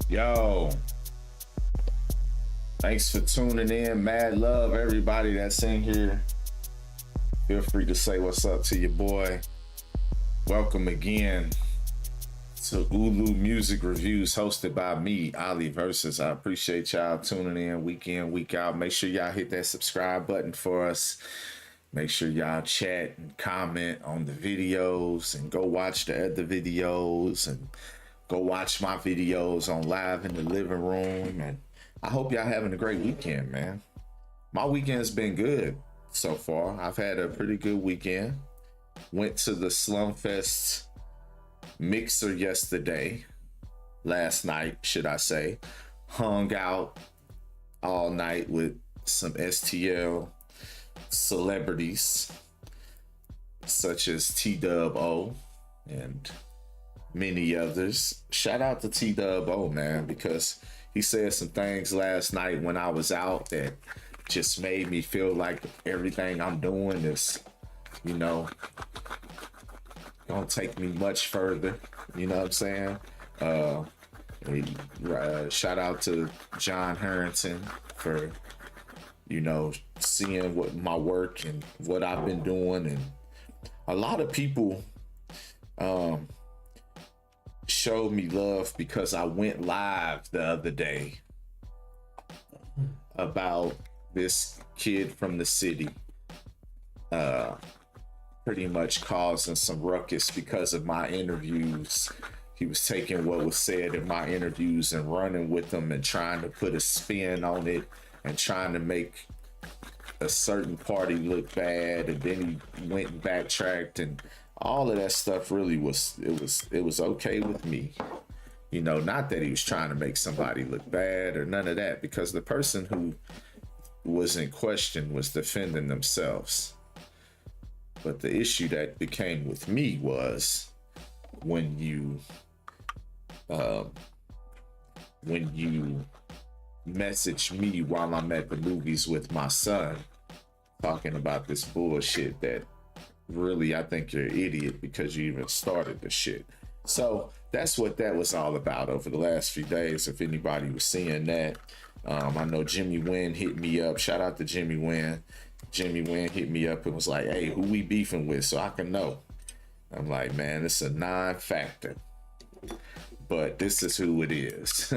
Yo, thanks for tuning in. Mad love, everybody that's in here. Feel free to say what's up to your boy. Welcome again to uLu Music Reviews, hosted by me, Ali Versus. I appreciate y'all tuning in week in, week out. Make sure y'all hit that subscribe button for us. Make sure y'all chat and comment on the videos and go watch the other videos and go watch my videos on Live in the Living Room. And I hope y'all having a great weekend, man. My weekend's been good so far. I've had a pretty good weekend. Went to the Slumfest mixer yesterday, last night, should I say. Hung out all night with some STL celebrities such as T-Dub-O and many others. Shout out to T-Dub-O, man, because he said some things last night when I was out that just made me feel like everything I'm doing is, gonna take me much further. You know what I'm saying? Shout out to John Harrington for, seeing what my work and what I've been doing. And a lot of people showed me love because I went live the other day about this kid from the city pretty much causing some ruckus because of my interviews. He was taking what was said in my interviews and running with them and trying to put a spin on it and trying to make a certain party look bad, and then he went and backtracked, and all of that stuff really was okay with me. Not that he was trying to make somebody look bad or none of that, because the person who was in question was defending themselves. But the issue that became with me was when you message me while I'm at the movies with my son talking about this bullshit that really I think you're an idiot because you even started the shit. So that's what that was all about over the last few days. If anybody was seeing that, I know Jimmy Wynn hit me up. Shout out to Jimmy Wynn. Jimmy Wynn hit me up and was like, hey, who we beefing with so I can know. I'm like, man, it's a non-factor, but this is who it is.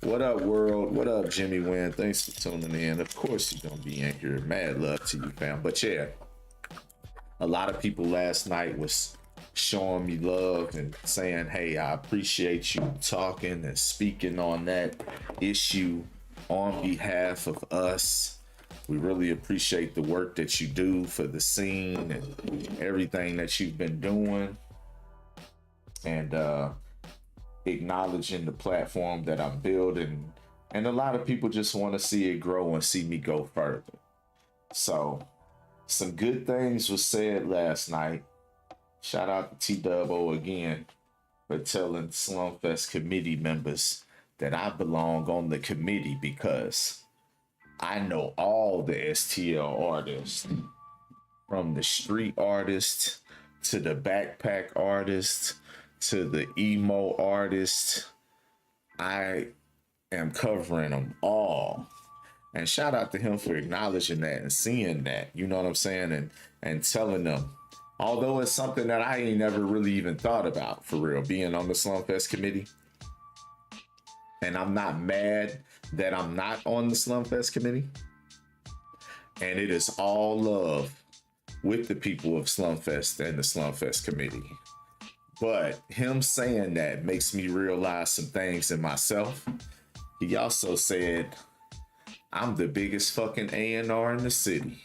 What up, world? What up, Jimmy Wynn? Thanks for tuning in. Of course you're gonna be in here. Mad love to you, fam. But yeah, a lot of people last night was showing me love and saying, hey, I appreciate you talking and speaking on that issue on behalf of us. We really appreciate the work that you do for the scene and everything that you've been doing, and acknowledging the platform that I'm building. And a lot of people just want to see it grow and see me go further. So some good things was said last night. Shout out to T-Dub-O again for telling Slumfest committee members that I belong on the committee because I know all the STL artists, from the street artist to the backpack artist to the emo artist. I am covering them all. And shout out to him for acknowledging that and seeing that, you know what I'm saying? And telling them, although it's something that I ain't never really even thought about, for real, being on the Slumfest committee. And I'm not mad that I'm not on the Slumfest committee. And it is all love with the people of Slumfest and the Slumfest committee. But him saying that makes me realize some things in myself. He also said, I'm the biggest fucking A&R in the city.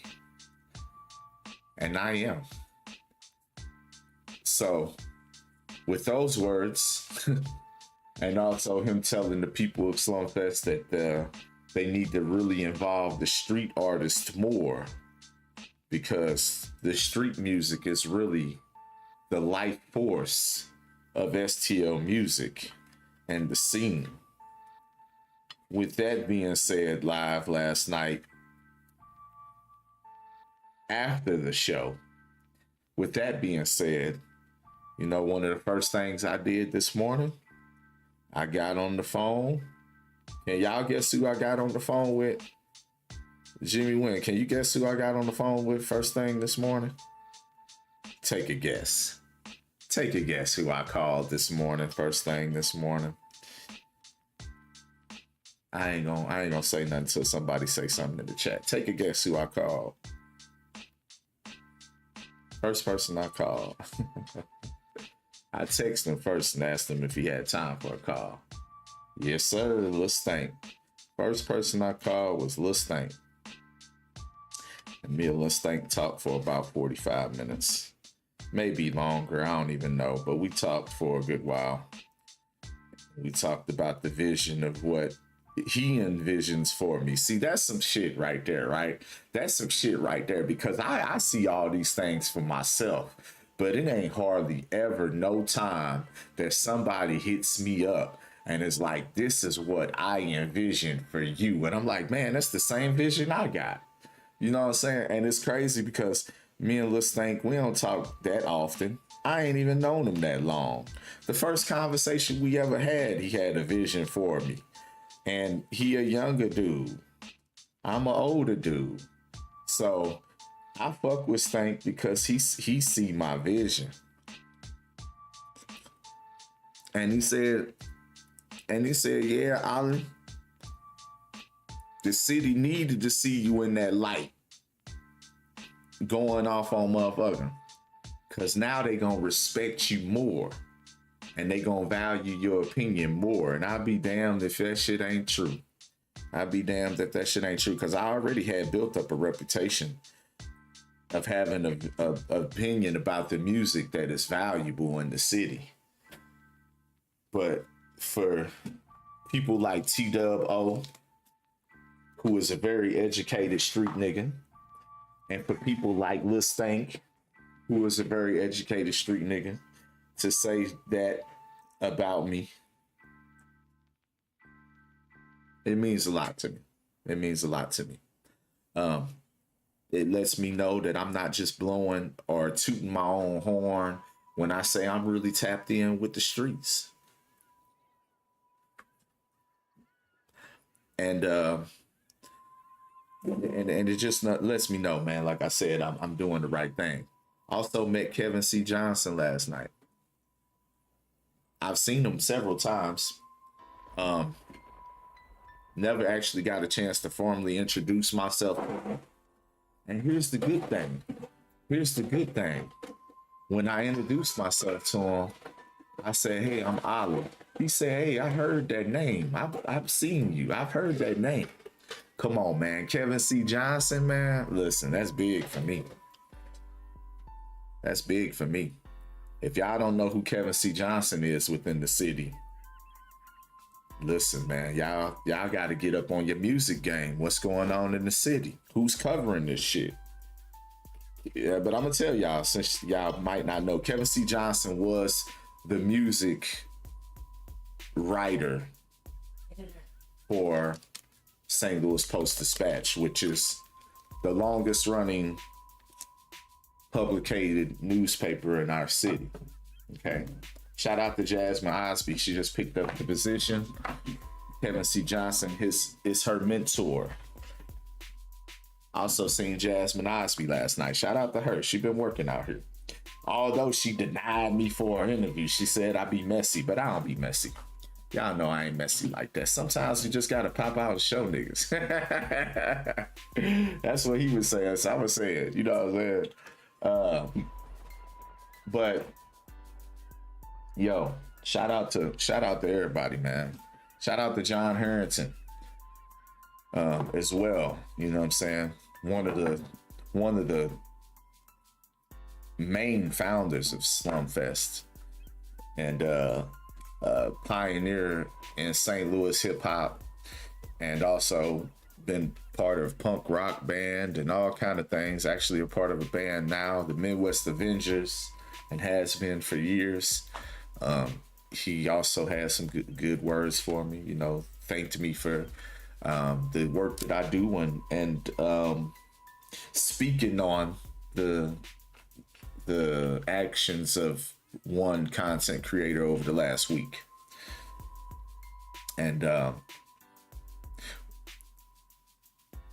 And I am. So, with those words, and also him telling the people of Slumfest that they need to really involve the street artists more, because the street music is really the life force of STL music and the scene. With that being said, live last night, after the show, with that being said, one of the first things I did this morning I got on the phone. Can y'all guess who I got on the phone with? Jimmy Wynn, can you guess who I got on the phone with first thing this morning? Take a guess. Take a guess who I called this morning, first thing this morning. I ain't gonna say nothing until somebody say something in the chat. Take a guess who I called. First person I called. I texted him first and asked him if he had time for a call. Yes, sir. Lil Stank. First person I called was Lil Stank. And me and Lil Stank talked for about 45 minutes. Maybe longer, I don't even know. But we talked for a good while. We talked about the vision of what he envisions for me. See, that's some shit right there, right? That's some shit right there, because I see all these things for myself, but it ain't hardly ever no time that somebody hits me up and is like, this is what I envision for you. And I'm like, man, that's the same vision I got. You know what I'm saying? And it's crazy because me and Lil Stank, we don't talk that often. I ain't even known him that long. The first conversation we ever had, he had a vision for me. And he a younger dude. I'm an older dude. So I fuck with Stank because he see my vision. And he said, yeah, Ollie, the city needed to see you in that light going off on motherfucker. Cause now they gonna respect you more. And they gonna value your opinion more. And I'll be damned if that shit ain't true. I'll be damned if that shit ain't true. Because I already had built up a reputation of having an opinion about the music that is valuable in the city. But for people like T-Dub-O, who is a very educated street nigga, and for people like Lil Stank, who is a very educated street nigga, to say that about me, it means a lot to me. It means a lot to me. It lets me know that I'm not just blowing or tooting my own horn when I say I'm really tapped in with the streets. And it just lets me know, man, like I said, I'm doing the right thing. Also met Kevin C. Johnson last night. I've seen him several times. Never actually got a chance to formally introduce myself. And here's the good thing. When I introduced myself to him, I said, hey, I'm uLu. He said, hey, I heard that name. I've seen you. I've heard that name. Come on, man. Kevin C. Johnson, man. Listen, that's big for me. That's big for me. If y'all don't know who Kevin C. Johnson is within the city, listen, man, y'all got to get up on your music game. What's going on in the city? Who's covering this shit? Yeah, but I'm going to tell y'all, since y'all might not know, Kevin C. Johnson was the music writer for St. Louis Post-Dispatch, which is the longest running publicated newspaper in our city. Okay. Shout out to Jasmine Osby. She just picked up the position. Kevin C. Johnson is her mentor. Also seen Jasmine Osby last night. Shout out to her. She been working out here. Although she denied me for her interview. She said I be messy, but I don't be messy. Y'all know I ain't messy like that. Sometimes you just gotta pop out and show niggas. That's what he was saying. So I was saying, you know what I'm saying? But yo, shout out to everybody, man. Shout out to John Harrington as well. You know what I'm saying? One of the main founders of Slumfest and pioneer in St. Louis hip hop, and also been part of punk rock band and all kind of things. Actually a part of a band now, the Midwest Avengers, and has been for years. He also has some good words for me, you know, thanked me for the work that I do, and speaking on the actions of one content creator over the last week. and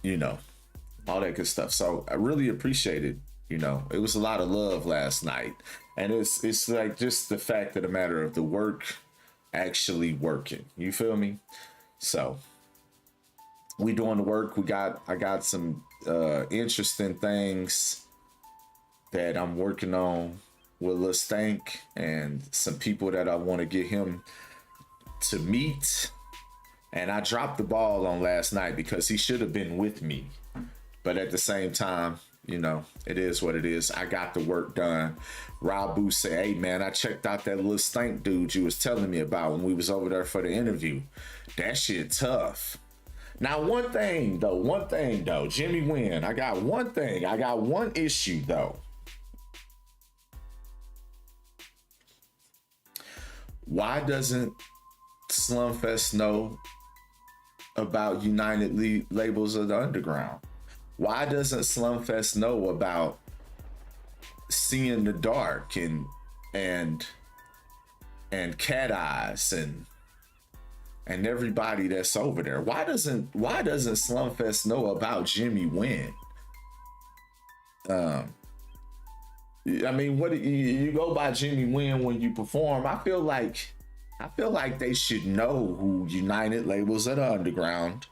you know, all that good stuff. So I really appreciated, it was a lot of love last night. And it's like just the fact of the matter of the work actually working. You feel me? So we doing the work. I got some interesting things that I'm working on with Lil Stank and some people that I want to get him to meet. And I dropped the ball on last night because he should have been with me. But at the same time, it is what it is. I got the work done. Rob Boo said, hey man, I checked out that Lil Stank dude you was telling me about when we was over there for the interview. That shit tough. Now, one thing though, Jimmy Wynn, I got one issue though. Why doesn't Slumfest know about United Labels of the Underground? Why doesn't Slumfest know about Seeing the Dark and Cat Eyes and everybody that's over there? Why doesn't Slumfest know about Jimmy Wynn? I mean, what you go by Jimmy Wynn when you perform? I feel like they should know who United Labels of the Underground.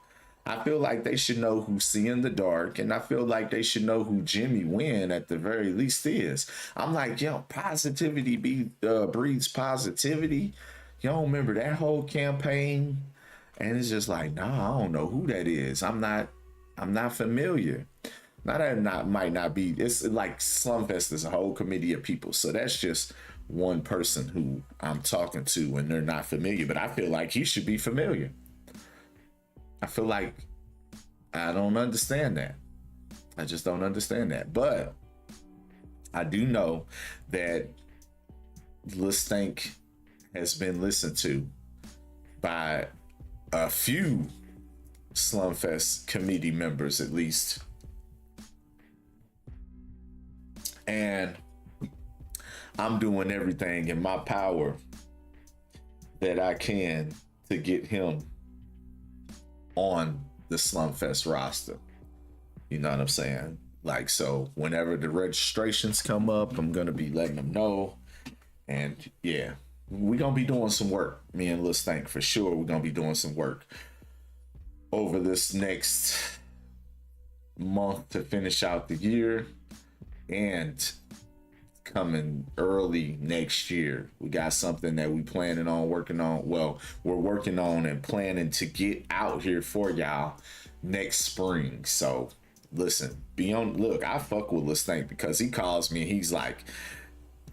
I feel like they should know who Seeing the Dark, and I feel like they should know who Jimmy Wynn at the very least is. I'm like, positivity breeds positivity. You don't remember that whole campaign? And it's just like, nah, I don't know who that is. I'm not familiar. Now that might not be. It's like Slumfest is a whole committee of people, so that's just one person who I'm talking to, and they're not familiar. But I feel like he should be familiar. I feel like I don't understand that. I just don't understand that. But I do know that Lil Stank has been listened to by a few Slumfest committee members at least. And I'm doing everything in my power that I can to get him on the Slumfest roster. You know what I'm saying? Like, so whenever the registrations come up, I'm gonna be letting them know. And yeah, we're gonna be doing some work. Me and Lil Stank for sure. We're gonna be doing some work over this next month to finish out the year, and coming early next year, we got something that we planning on working on. Well, we're working on and planning to get out here for y'all next spring. So listen, look, I fuck with Lil Stank because he calls me and he's like,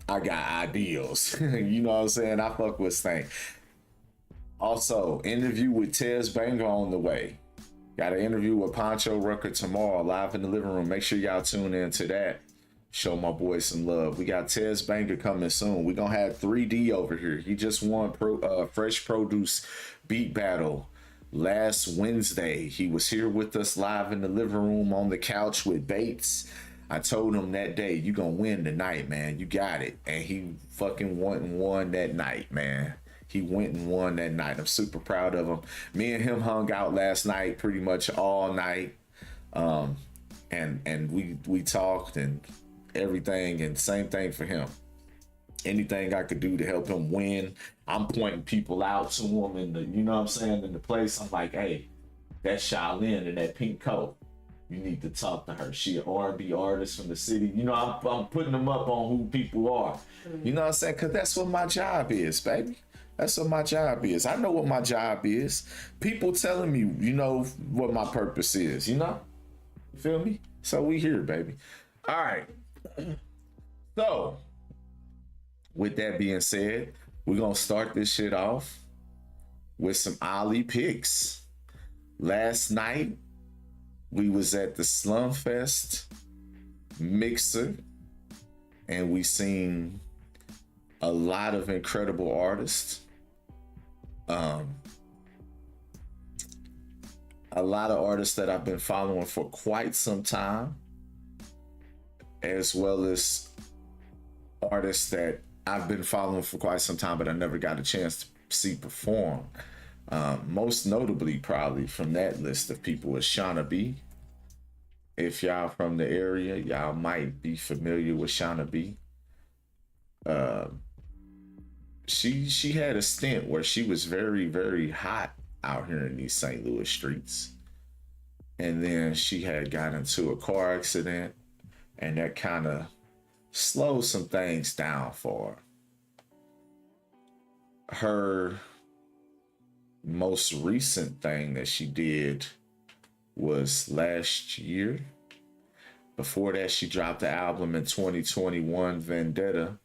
I got ideals. You know what I'm saying? I fuck with Stank. Also, interview with Tez Banger on the way. Got an interview with Poncho Rucker tomorrow, live in the living room. Make sure y'all tune in to that. Show my boy some love. We got Tez Banger coming soon. We're going to have 3D over here. He just won Fresh Produce Beat Battle last Wednesday. He was here with us live in the living room on the couch with Bates. I told him that day, you going to win tonight, man. You got it. And he fucking went and won that night, man. He went and won that night. I'm super proud of him. Me and him hung out last night pretty much all night. And we talked and everything, and same thing for him. Anything I could do to help him win, I'm pointing people out to him in the, you know what I'm saying, in the place. I'm like, hey, that Shaolin in that pink coat, you need to talk to her. She an R&B artist from the city. You know, I'm putting them up on who people are. You know what I'm saying? Because that's what my job is, baby. That's what my job is. I know what my job is. People telling me, what my purpose is, You feel me? So we here, baby. All right. So, with that being said, we're going to start this shit off with some Ali picks. Last night, we was at the Slumfest Mixer, and we seen a lot of incredible artists. A lot of artists that I've been following for quite some time, as well as artists that I've been following for quite some time, but I never got a chance to see perform. Most notably, probably from that list of people is Shauna B. If y'all from the area, y'all might be familiar with Shauna B. Uh, she had a stint where she was very, very hot out here in these St. Louis streets. And then she had got into a car accident, and that kind of slowed some things down for her. Her most recent thing that she did was last year. Before that, she dropped the album in 2021, Vendetta.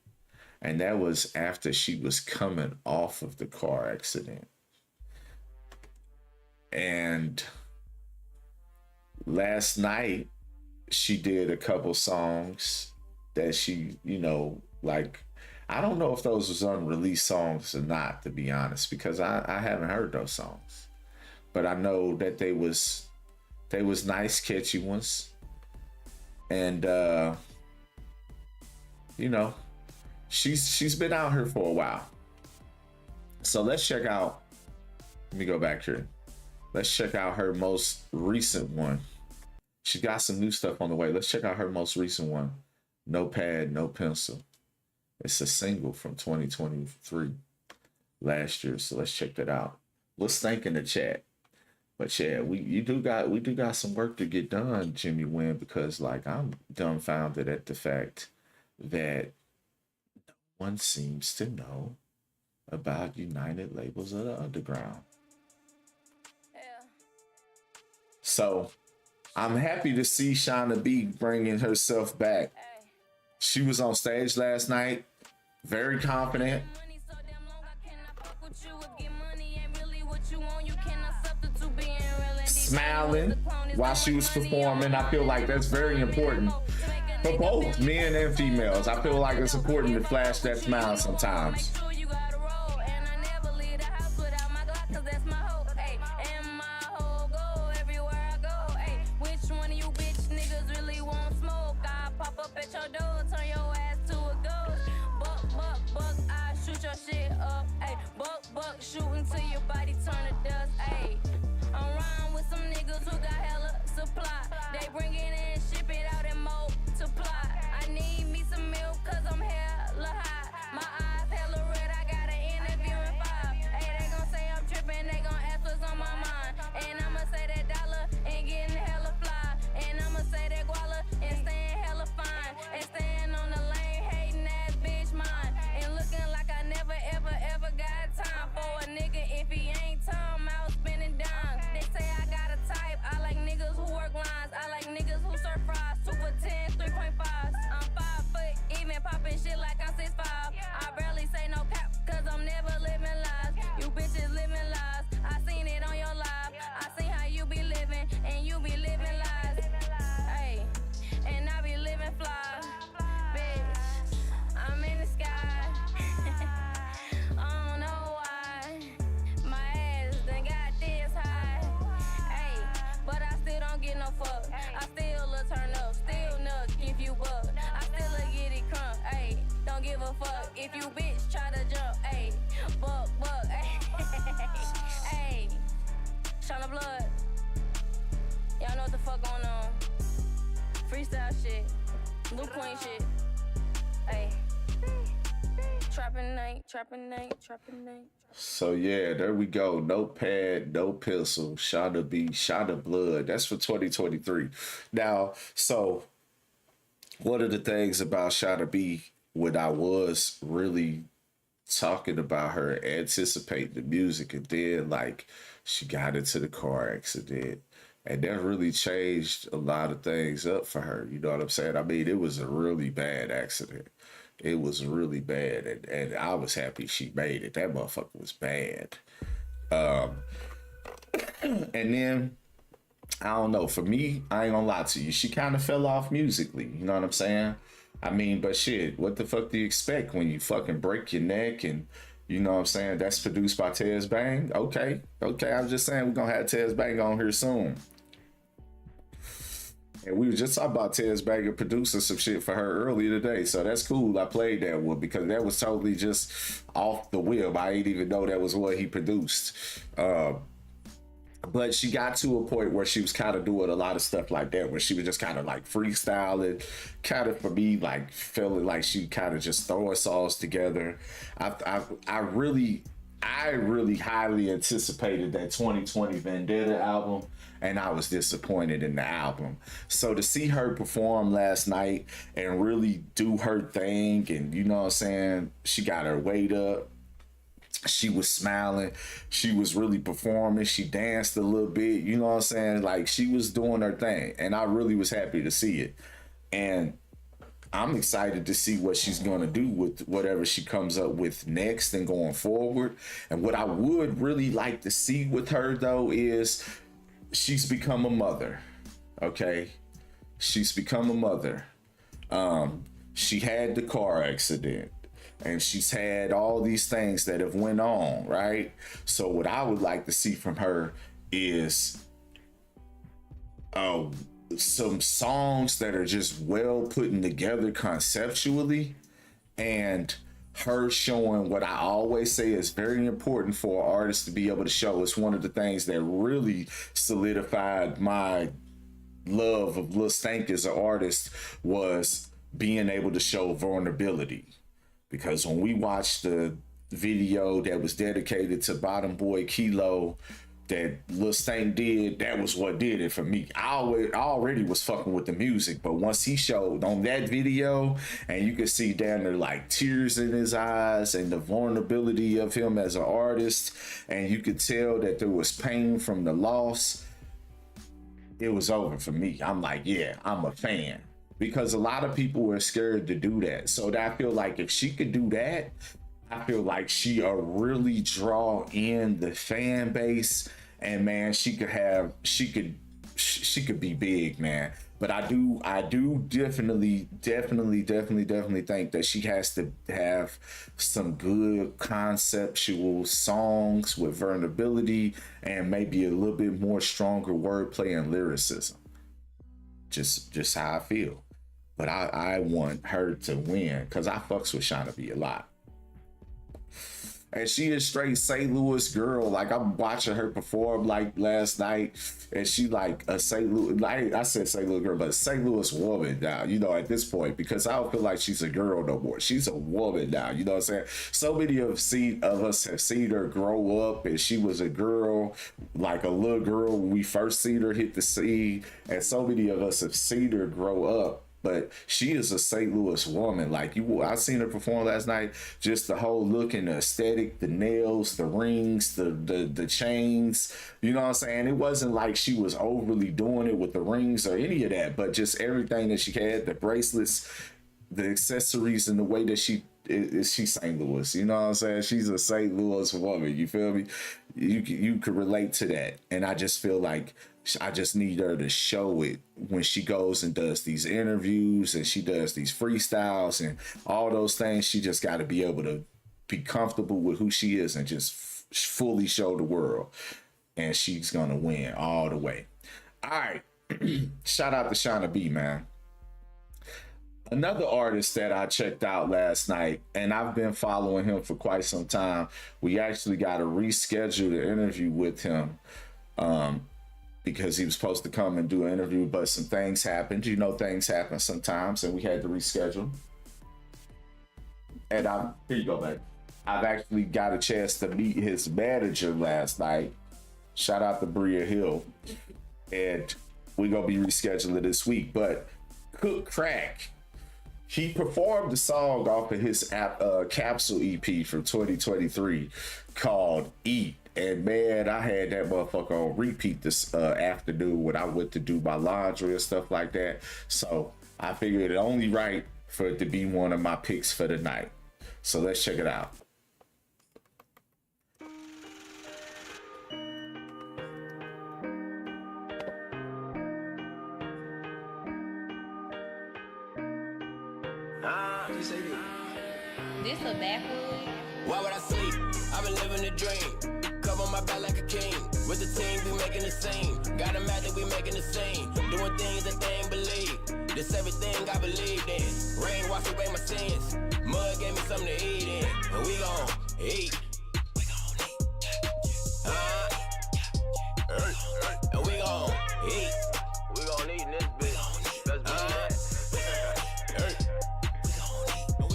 And that was after she was coming off of the car accident. And last night, she did a couple songs that she, like, I don't know if those was unreleased songs or not, to be honest, because I haven't heard those songs. But I know that they was nice, catchy ones. And she's been out here for a while. So let's check out, let me go back here. Let's check out her most recent one. She got some new stuff on the way. Let's check out her most recent one. No Pad, No Pencil. It's a single from 2023, last year. So let's check that out. Let's thank in the chat. But yeah, we do got some work to get done, Jimmy Wynn, because like I'm dumbfounded at the fact that no one seems to know about United Labels of the Underground. Yeah. So I'm happy to see Shauna B bringing herself back. She was on stage last night, very confident. Smiling while she was performing. I feel like that's very important for both men and females. I feel like it's important to flash that smile sometimes. Shooting till your body turn to dust, ayy. I'm riding with some niggas who got hella supply. They bring it in, ship it out and multiply. I need me some milk cause I'm hella high. My eyes hella red, I got an interview in 5. Hey, they gon' say I'm tripping, they gon' ask what's on my mind. And I'ma say that dollar and getting hella fly. And I'ma say that guala and staying hella fine. And staying on the lane, hating ass bitch mine. And looking like I never ever got time for a nigga if he ain't talking out spinning down. They say I got a type. I like niggas who work lines. I like niggas who serve fries. 2 for 10, 3.5s. I'm 5 foot, even popping shit like I'm 6'5". I barely say no cap, cause I'm never living lies. You bitches living lies. I seen it on your live. I seen how you be living, and you be living lies. Hey, and I be living fly. Bitch, I'm in the sky. I don't know why my ass done got this high. Hey, but I still don't get no fuck. I still turn up, still nuck if you buck. I still get it crunk, ayy. Don't give a fuck if you bitch try to jump, ayy. Buck, ayy. Shauna Blood. Y'all know what the fuck going on. Freestyle shit. Blue Queen shit. Ayy. Trapping night. So yeah, there we go. No Pad, No Pencil, Shauna B, Shauna Blood. That's for 2023. Now, so one of the things about Shauna B, when I was really talking about her, anticipating the music, and then like she got into the car accident, and that really changed a lot of things up for her. You know what I'm saying? I mean, it was a really bad accident. It was really bad, and I was happy she made it. That motherfucker was bad. And then, I don't know, for me, I ain't gonna lie to you, she kind of fell off musically, you know what I'm saying? I mean, but shit, what the fuck do you expect when you fucking break your neck and, you know what I'm saying, that's produced by Tez Bang? Okay, I'm just saying we're gonna have Tez Bang on here soon. And we were just talking about Tez Banger producing some shit for her earlier today. So that's cool. I played that one because that was totally just off the whim. I didn't even know that was what he produced. But she got to a point where she was kind of doing a lot of stuff like that, where she was just kind of like freestyling, kind of for me, like feeling like she kind of just throwing songs together. I really highly anticipated that 2020 Vendetta album, and I was disappointed in the album. So to see her perform last night and really do her thing, and you know what I'm saying, she got her weight up. She was smiling. She was really performing. She danced a little bit. You know what I'm saying? Like, she was doing her thing. And I really was happy to see it. And I'm excited to see what she's going to do with whatever she comes up with next and going forward. And what I would really like to see with her, though, is she's become a mother. Okay? She's become a mother. She had the car accident. And she's had all these things that have went on, right? So what I would like to see from her is some songs that are just well put together conceptually, and her showing what I always say is very important for an artist to be able to show. It's one of the things that really solidified my love of Lil Stank as an artist, was being able to show vulnerability. Because when we watched the video that was dedicated to Bottom Boy Kilo that Lil Stank did, that was what did it for me. I already was fucking with the music, but once he showed on that video, and you could see down there like tears in his eyes and the vulnerability of him as an artist, and you could tell that there was pain from the loss, it was over for me. I'm like, yeah, I'm a fan. Because a lot of people were scared to do that. So I feel like if she could do that, I feel like she'll really draw in the fan base, and man, she could be big, man. But I do definitely think that she has to have some good conceptual songs with vulnerability and maybe a little bit more stronger wordplay and lyricism. Just how I feel. But I want her to win because I fucks with Shauna B a lot. And she is straight St. Louis girl. Like, I'm watching her perform like last night, and she like a St. Louis, like I said St. Louis girl, but a St. Louis woman now, you know, at this point, because I don't feel like she's a girl no more. She's a woman now, you know what I'm saying? So many of us have seen her grow up, and she was a girl, like a little girl when we first seen her hit the scene, and so many of us have seen her grow up. But she is a St. Louis woman. Like, I seen her perform last night. Just the whole look and the aesthetic, the nails, the rings, the chains. You know what I'm saying? It wasn't like she was overly doing it with the rings or any of that, but just everything that she had, the bracelets, the accessories, and the way that she's St. Louis. You know what I'm saying? She's a St. Louis woman. You feel me? You could relate to that. And I just feel like I just need her to show it when she goes and does these interviews and she does these freestyles and all those things. She just got to be able to be comfortable with who she is and just fully show the world. And she's going to win all the way. All right. Shout out to Shauna B, man. Another artist that I checked out last night, and I've been following him for quite some time. We actually got to reschedule the interview with him. Because he was supposed to come and do an interview, but some things happened. You know, things happen sometimes, and we had to reschedule. And here you go, babe. I've actually got a chance to meet his manager last night. Shout out to Bria Hill. And we're going to be rescheduling this week. But Cook Crack, he performed the song off of his capsule EP from 2023 called Eat. And man, I had that motherfucker on repeat this afternoon when I went to do my laundry and stuff like that. So I figured it only right for it to be one of my picks for the night. So let's check it out. This a backwood. Why would I sleep? I've been living a dream. Cover my back like a king. With the team, we making the scene. Got a mad that we making the scene. Doing things that they ain't believe. This everything I believed in. Rain washed away my sins. Mud gave me something to eat in. And we gon' eat. And we gon' eat. We gon' eat in this bitch.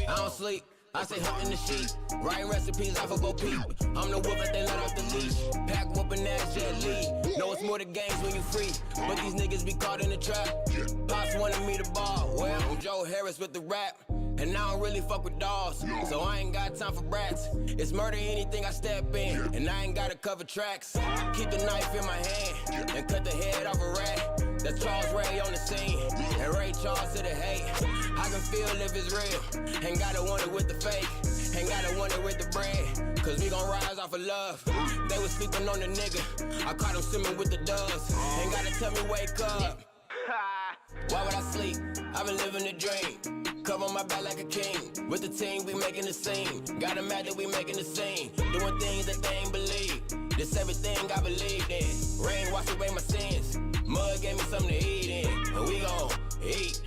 I don't sleep. I say hunt in the sheet. Writing recipes off of Bo Peep. I'm the wolf that they let off the leash. Pack whooping ass Jet Li. Know it's more the games when you free. But these niggas be caught in the trap. Pops wanted me to ball. Well, I'm Joe Harris with the rap. And I don't really fuck with dogs, so I ain't got time for brats. It's murder anything I step in, and I ain't gotta cover tracks. Keep the knife in my hand, and cut the head off a rat. That's Charles Ray on the scene, and Ray Charles to the hate. I can feel if it's real, ain't gotta want it with the fake. Ain't gotta want it with the bread, cause we gon' rise off of love. They was sleeping on the nigga, I caught him swimming with the doves. Ain't gotta tell me wake up. Why would I sleep? I've been living the dream. Cover my back like a king. With the team, we making the scene. Got them mad that we making the scene. Doing things that they ain't believe. This everything I believed in. Rain washed away my sins. Mud gave me something to eat in. And we gon' eat.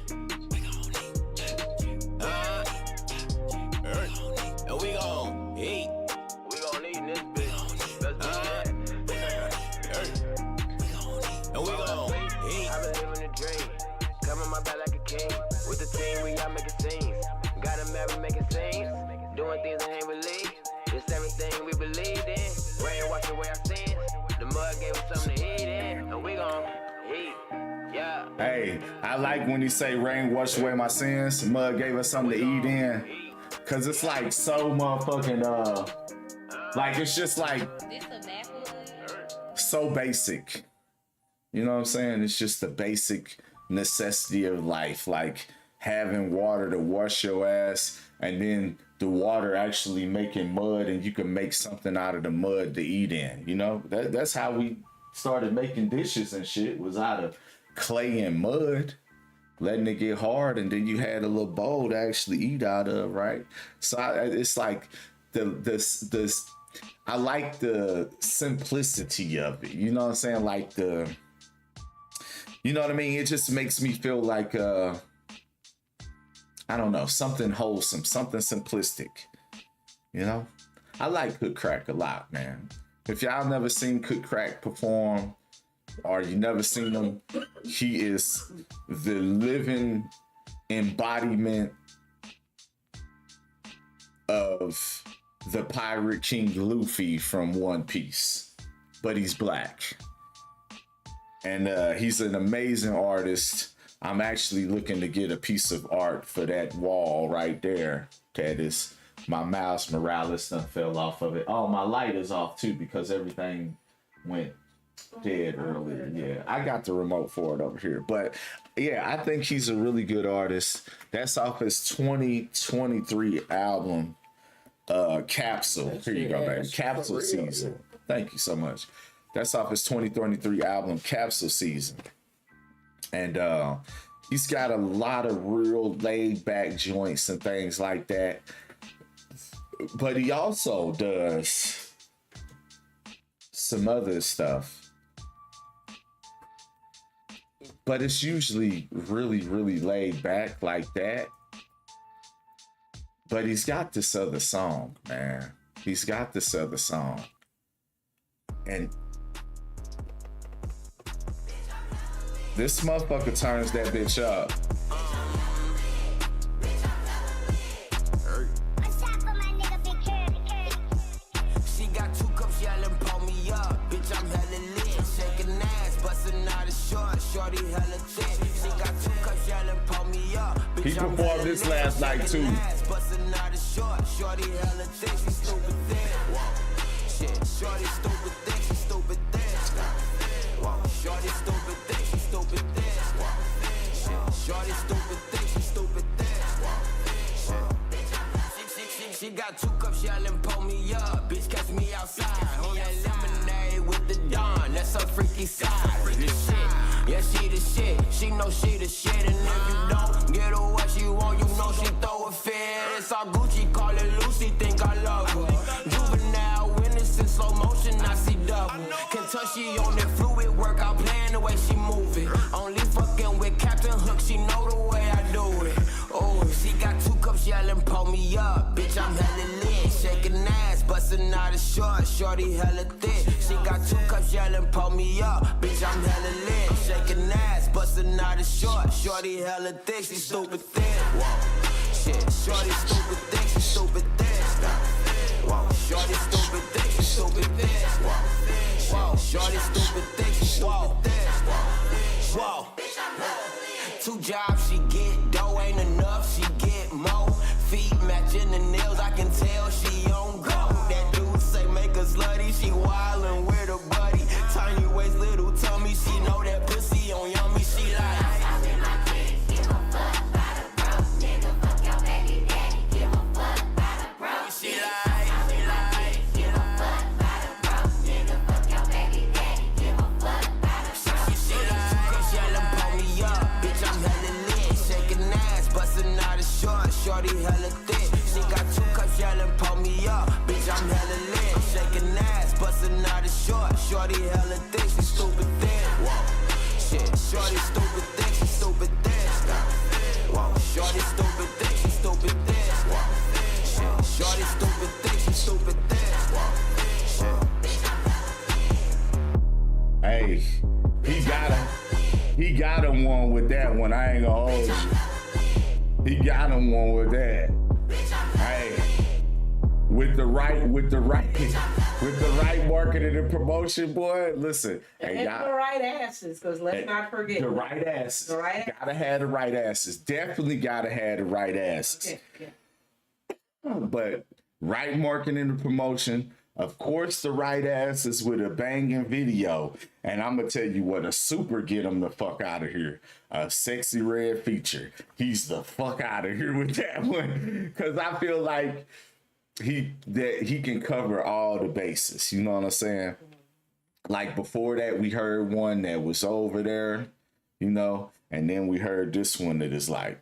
And we gon' eat. We gon' eat in this bitch. And we gon' eat. I've been living a dream. Cover my back like a king. With the team, we out making scenes. Got them mad, we making scenes. Doing things I ain't believe. It's everything we believed in. Rain washed away our sins. The mud gave us something to eat in. And we gon' eat. Yeah. Hey, I like when you say rain washed away my sins, mud gave us something to eat in. Cause it's like so motherfucking like it's just like so basic. You know what I'm saying? It's just the basic necessity of life, like having water to wash your ass, and then the water actually making mud, and you can make something out of the mud to eat in. You know, that's how we started making dishes and shit, was out of clay and mud, letting it get hard, and then you had a little bowl to actually eat out of, right? So it's like this. I like the simplicity of it. You know what I'm saying? Like you know what I mean? It just makes me feel like, I don't know, something wholesome, something simplistic. You know? I like Cook Crack a lot, man. If y'all never seen Cook Crack perform, or you never seen him, he is the living embodiment of the Pirate King Luffy from One Piece. But he's black. And he's an amazing artist. I'm actually looking to get a piece of art for that wall right there. That is, my Miles Morales done fell off of it. Oh, my light is off too because everything went dead earlier. Yeah, I got the remote for it over here. But yeah, I think he's a really good artist. That's off his 2023 album, Capsule. Here you go, baby. Capsule Season. Thank you so much. That's off his 2023 album, Capsule Season. And he's got a lot of real laid back joints and things like that. But he also does some other stuff. But it's usually really, really laid back like that. But he's got this other song, man. He's got this other song. And this motherfucker turns that bitch up. She got 2 cups yelling, pull me up. Bitch, I'm hella lit. Shaking ass, busting out a short. Shorty hella thick. She got 2 cups yelling, pull me up. He performed this last night too. Busting out a short. Shorty hella thick. She stupid thick. Shit, shorty stupid thick. She stupid thick. Shorty stupid thick. She stupid thick. Shorty stupid thick. She stupid thick. She got 2 cups yelling, pull me up. Bitch, catch me outside. On that lemonade with the Dawn. That's her freaky side. The shit. Yeah, she the shit. She know she the shit. And if you don't get her what she want, you know she throw a fit. It's all Gucci, call it Lucy, think I love her. Juvenile, when it's in slow motion, I see double. Kentucky on that fluid workout, playing the way she move it. Only fucking with Captain Hook, she know the bustin' out of short, shorty hella thick. She got 2 cups yelling, pull me up, bitch, I'm hella lit. Shaking ass, bustin' out of short, shorty hella thick, she stupid thick. Whoa, shit, shorty stupid thick, she stupid thick. Whoa, shorty stupid thick, she stupid thick. Whoa, shorty stupid thick, she stupid thick. Whoa, 2 jobs she get, dough ain't enough, she get more. Feet matching the nails, I can tell she on go. That dude say make her slutty, she wildin' with her buddy. Tiny waist, little tummy, she know that pussy on yummy, she like. Shorty hella thick, she got 2 cups yelling, pull me up, bitch, I'm hella lit. Shaking ass, bustin' out of short, shorty hella thick, she stupid thick. Whoa, shit, shorty stupid thick, she stupid thick. Whoa, shorty stupid thick, she stupid thick. Whoa, shit, shorty stupid thick, she stupid thick. Whoa, shit. Hey, he got him one with that one. I ain't gonna hold you. He got him one with that. Hey, with the right marketing and promotion, boy. Listen, and hey, the right asses, because let's not forget the right asses. The right gotta have the right asses. Definitely gotta have the right asses. Okay. But right marketing and promotion. Of course, the right asses with a banging video. And I'm going to tell you what, a super get him the fuck out of here. A Sexy Red feature. He's the fuck out of here with that one. Because I feel like he can cover all the bases. You know what I'm saying? Like before that, we heard one that was over there, you know. And then we heard this one that is like,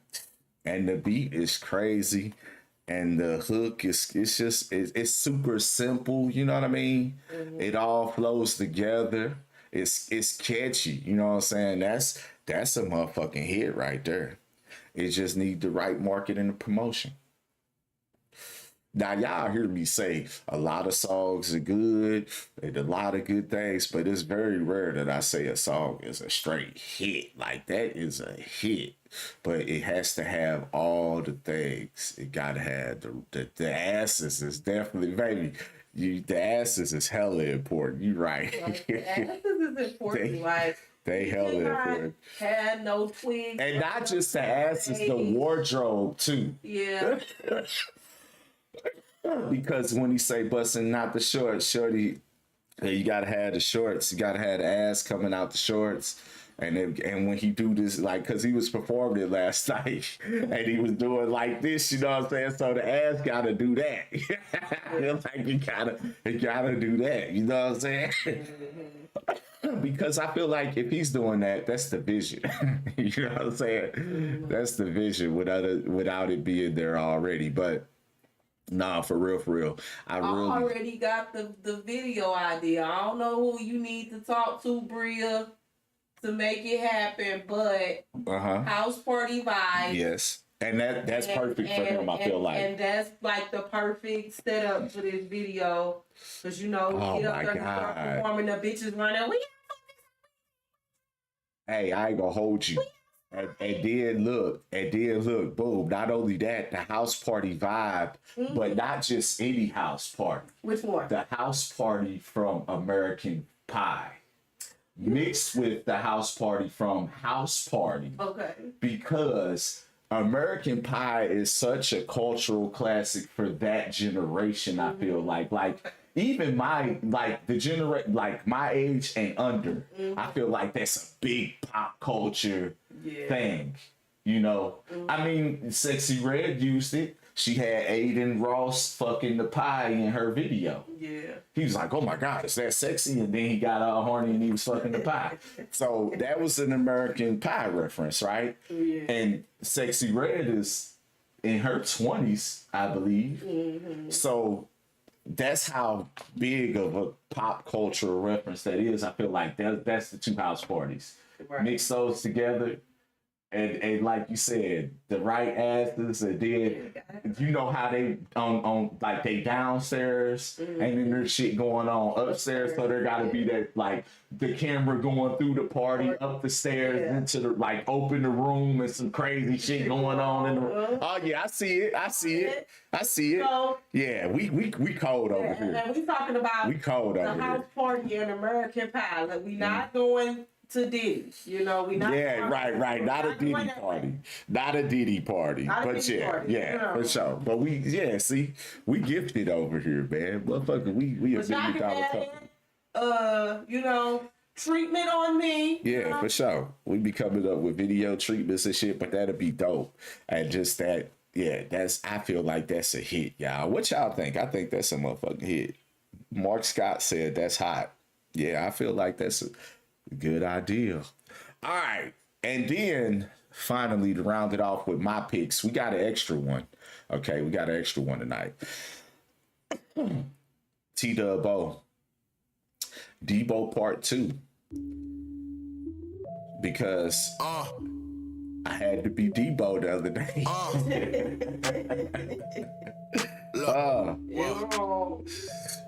and the beat is crazy. And the hook it's super simple, you know what I mean? Mm-hmm. It all flows together. It's catchy, you know what I'm saying? That's a motherfucking hit right there. It just need the right marketing and promotion. Now y'all hear me say a lot of songs are good, and a lot of good things, but it's very rare that I say a song is a straight hit. Like that is a hit. But it has to have all the things. It gotta have the asses is definitely, baby. The asses is hella important. You right. Like, the asses is important. They hella important. Had no twigs. And not just the asses, the wardrobe too. Yeah. Because when you say busting out the shorts, shorty, you gotta have the shorts. You gotta have the ass coming out the shorts. And when he do this, like, cause he was performing it last night, and he was doing like this, you know what I'm saying? So the ass gotta do that. Like you gotta do that, you know what I'm saying? Because I feel like if he's doing that, that's the vision. You know what I'm saying? That's the vision without it being there already. But nah, for real. I already got the video idea. I don't know who you need to talk to, Bria, to make it happen, but house party vibe. Yes. And that's perfect for him, I feel like. And that's like the perfect setup for this video. Because, you know, get up there and start performing, the bitches running. Hey, I ain't gonna hold you. And then look, boom. Not only that, the house party vibe, but not just any house party. Which one? The house party from American Pie. Mixed with the house party from House Party. Okay. Because American Pie is such a cultural classic for that generation, I feel like. Like, even my age and under, I feel like that's a big pop culture thing. You know? I mean, Sexy Red used it. She had Aiden Ross fucking the pie in her video. Yeah. He was like, oh my God, is that sexy? And then he got all horny and he was fucking the pie. So that was an American Pie reference, right? Yeah. And Sexy Red is in her 20s, I believe. Mm-hmm. So that's how big of a pop cultural reference that is. I feel like that's the two house parties. Right. Mix those together. and like you said, the right asses, and then you know how they on like they downstairs, and then there's shit going on upstairs, so there got to be that like the camera going through the party up the stairs into the like open the room and some crazy shit going on in the. Oh yeah, I see it. So, yeah, we cold over here. And we talking about we cold the over house here. party in American Pie. Like we not going to Diddy, you know, we not. Yeah, right. Not a Diddy party. Not a Diddy party. But yeah, for sure. But we gifted over here, man. Motherfucker, we a $1 billion company. You know, treatment on me. Yeah, for sure. We be coming up with video treatments and shit, but that'll be dope. And just that, yeah, I feel like that's a hit, y'all. What y'all think? I think that's a motherfucking hit. Mark Scott said that's hot. Yeah, I feel like that's a good idea. All right. And then finally, to round it off with my picks, we got an extra one. Okay, we got an extra one tonight. T-Dub-O. Debo Part 2. Because I had to be Debo the other day.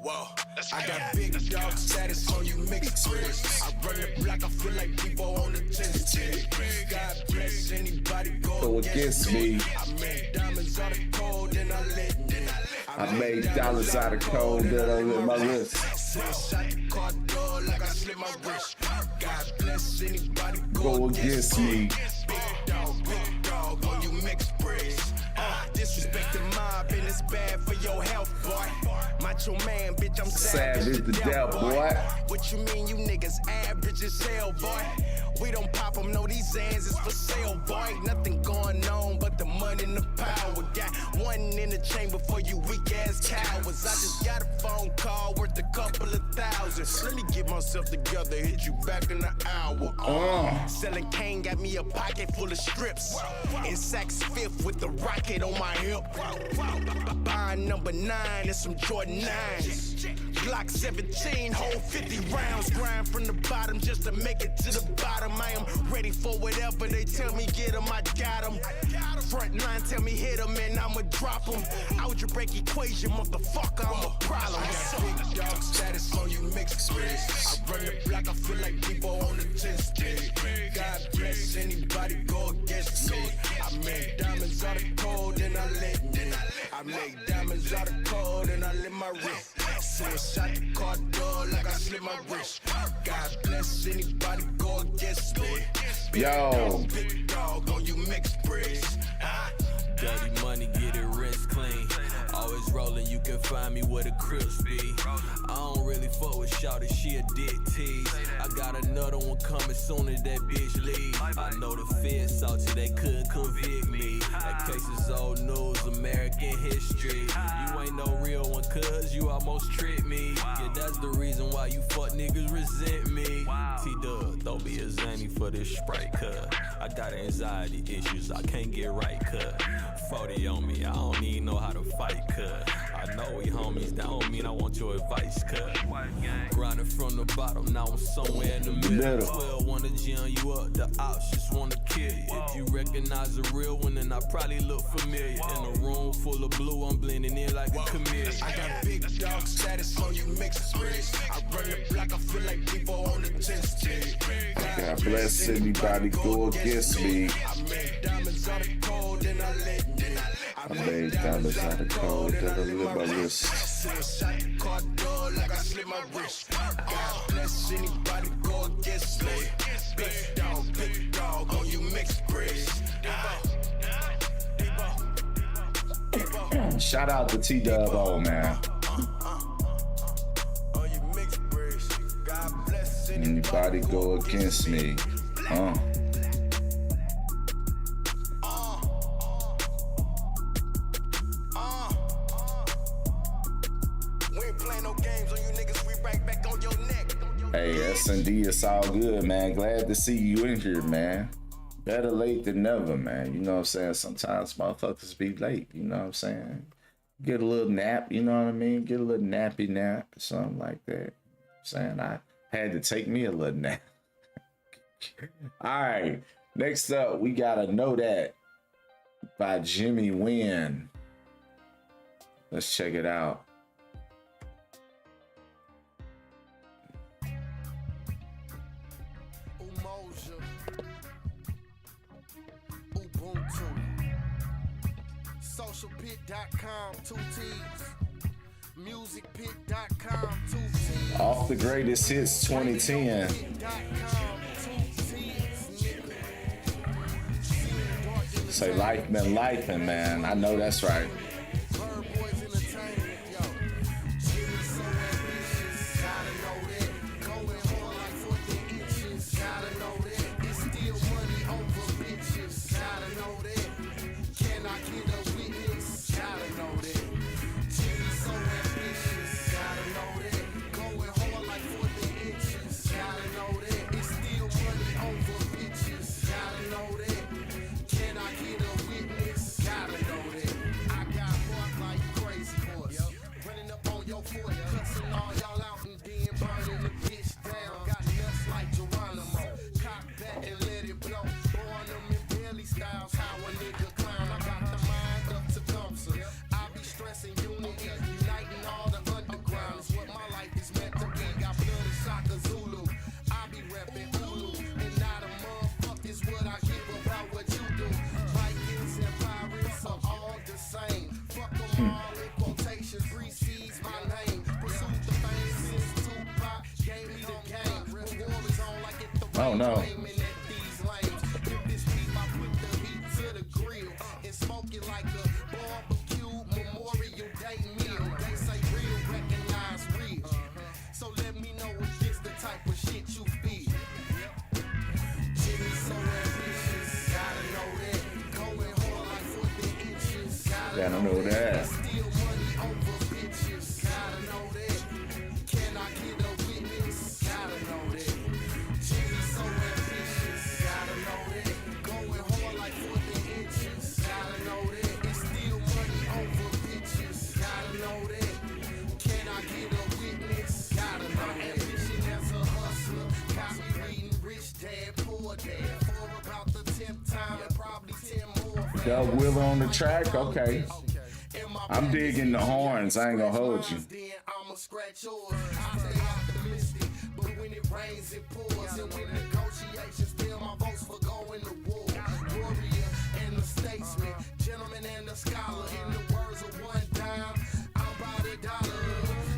Whoa, I got big dog status on you mixed bricks. I run the block, I feel like people on the tennis tee. God bless anybody go against me. I made diamonds out of cold and I lit. I made dollars out of cold that I lit my wrist. Shot the car door like I slit my wrist. God bless anybody Go against me. Big dog on you mixed bricks. Disrespect the mob and it's bad for your health, boy. Macho man, bitch, I'm savage the death, boy. What you mean, you niggas average as hell, boy? We don't pop them, no, these hands is for sale, boy. Nothing going on but the money and the power. Got one in the chamber for you weak ass cowards. I just got a phone call worth a couple of thousand. Let me get myself together, hit you back in the hour. Selling cane got me a pocket full of strips. In Saks Fifth with the rocket on my hip. Buying number 9 and some Jordan 9s. Glock 17, hold 50 rounds. Grind from the bottom just to make it to the bottom. I am ready for whatever they tell me, get them, I got them. Front line tell me hit them and I'ma drop them. Algebraic equation, motherfucker, I'm a problem. I got big dog status on you mixed experience. I run the block, I feel like people on the 10th street. God bless anybody go against me. I made diamonds out of cold and I lit. I made diamonds out of cold and I lit my wrist. Shot the car door like I slit my wrist. God bless anybody go against me. Yo. Big dog on you mixed bricks. Dirty money, get it wrist clean. Always rolling, you can find me where the crisp be. I don't really fuck with shawty, she a dick tease. I got another one coming soon as that bitch leave. I know the feds salty, they couldn't convict me. That case is old news, American history. You ain't no real one, cuz you almost tricked me. Yeah, that's the reason why you fuck niggas resent me. T-Dub, don't be a zany for this Sprite, cuz I got anxiety issues, I can't get right, cuz 40 on me, I don't even know how to fight, cuz I know we homies, that don't mean I want your advice, cuz grinding from the bottom, now I'm somewhere in the middle. 12 wanna jam you up, the ops just wanna kill you. If you recognize a real one, then I probably look familiar. In a room full of blue, I'm blending in like a chameleon. I got big dog status on you mixed bricks. I run the block, I feel like people on the 10th street. God bless anybody go against me. I made diamonds out of cold and I lit. I made diamonds out of cold and I lit my wrist. Shot the car door like I slit my wrist. God bless anybody go against me. Big dog on you mixed bricks. Shout out to T-Dub-O, man. Anybody go against me. Hey, S&D, it's all good, man. Glad to see you in here, man. Better late than never, man. You know what I'm saying? Sometimes motherfuckers be late, you know what I'm saying? Get a little nap, you know what I mean? Get a little nappy nap or something like that. You know what I'm saying? I had to take me a little nap. All right. Next up, we gotta Know That by Jimmy Wynn. Let's check it out. Socialpit.com, 2 T's. Musicpit.com, 2 T's. Off the Greatest Hits 2010. Say life been lifing, man. I know that's right. Oh no. Yeah, I know that. Doug Wheeler on the track, okay. I'm digging the horns, I ain't gonna hold you. But when it rains, it pours, and when negotiations fill my votes for going to war. Warrior and the statesman, gentleman and the scholar, in the words of one dime, I'm about $1.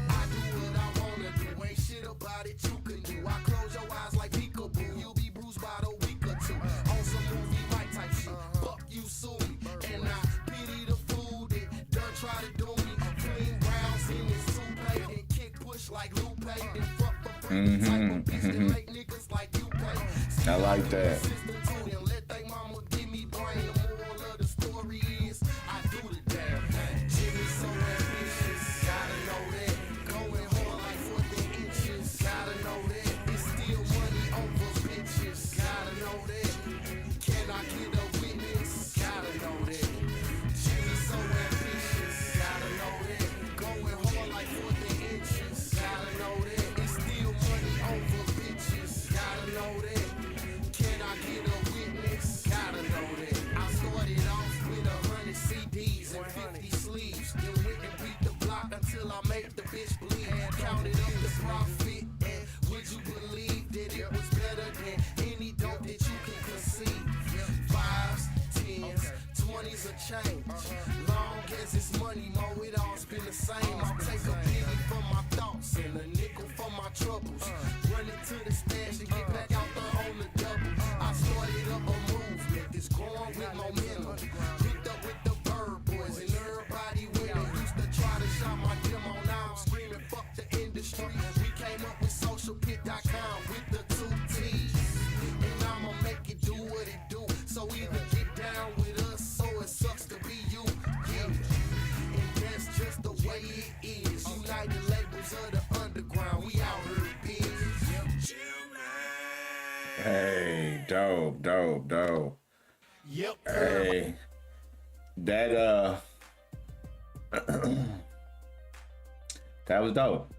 I do what I wanna do, ain't shit about it you can do. I close your eyes like peekaboo, you'll be bruised by the week or two. On some movie right type shit, fuck you sue me, and I pity the fool that done try to do me. Clean rounds in his toupee and kick push like Lupe, and fuck the freaking type of bitch that make niggas like you pay. I like that. Let they mama give me brain. The moral of the story is I do the damn thing. Jimmy so ambitious, gotta know that. Going hard like 14 inches, gotta know that. It's still money over bitches, gotta know that. Can I get a witness? Gotta know that. Jimmy so ambitious, gotta know that. Going hard like 14 inches, gotta know that. It's still money over bitches, gotta know that. Can I get a witness? Gotta know that. I started off with 100 CDs and 50 sleeves. Then went and beat the block until I made the bitch bleed. Counted up the profit, and would you believe that it was better than any dope that you can conceive? 5s, 10s, 20s a change. Long as it's money, mo, it all's been the same. I'll take a penny for my thoughts and a nickel for my troubles. Run it to the stash and get back out there on the double. I started up a movement that's growing with momentum. Picked up with the Bird Boys and everybody winning. Used to try to shop my demo, now I'm screaming fuck the industry. We came up with socialpit.com with the 2 T's. And I'ma make it do what it do. So either get down with us or it sucks to be you. Yeah. And that's just the way it is. United Labels of the underground. We out here, bitch. Hey, dope. Yep. Hey, that that was dope.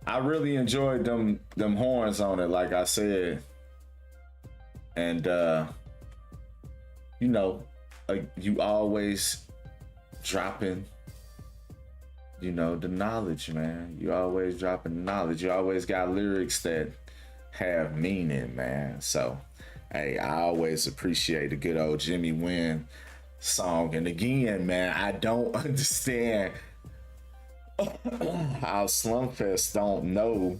I really enjoyed them horns on it, like I said, and you know, you always dropping, you know, the knowledge, man. You always dropping the knowledge. You always got lyrics that have meaning, man. So, hey, I always appreciate a good old Jimmy Wynn song. And again, man, I don't understand how Slumfest don't know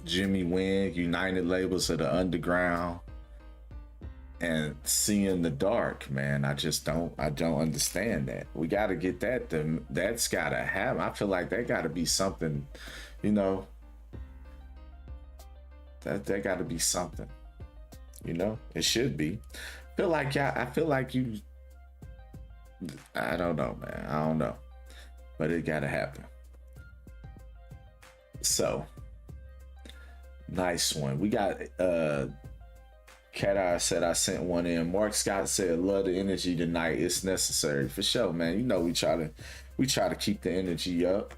Jimmy Wynn, United Labels of the Underground, and Seeing the Dark, man. I don't understand that. We got to get that. That's got to happen. I feel like that got to be something, you know, that got to be something, you know, it should be. I feel like you, I don't know, man. I don't know, but it got to happen. So, nice one. We got, Cat Eye said I sent one in. Mark Scott said, love the energy tonight. It's necessary. For sure, man. You know, we try to keep the energy up.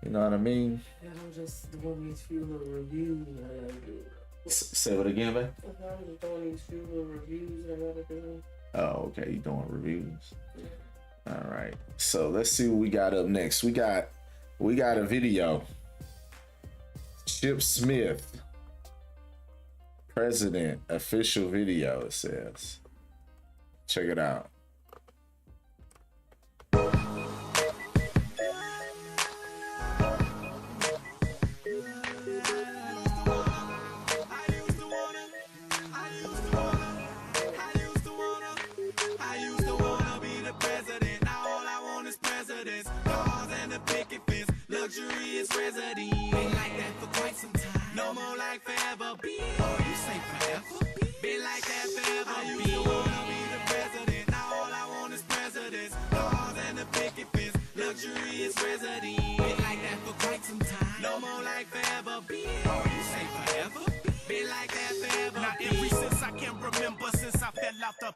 You know what I mean? Yeah, I'm just doing these few little reviews I gotta do. Say it again, man. I'm just doing these few little reviews I gotta do. Oh, okay. You doing reviews? Yeah. All right. So let's see what we got up next. We got a video. Chip Smith, President official video, it says. Check it out.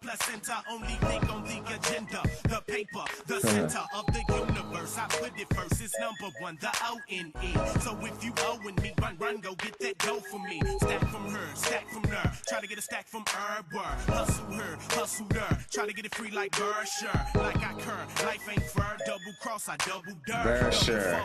Placenta, only think on the agenda, the paper, the center of the universe. I put it first, it's number one, the O-N-E. So if you owing me, run, go get that dough for me. Stack from her, stack from her, try to get a stack from her, hustle her, hustle her, try to get it free like Bersher. Like I cur, life ain't fair, double cross, I double dirt. Bersher,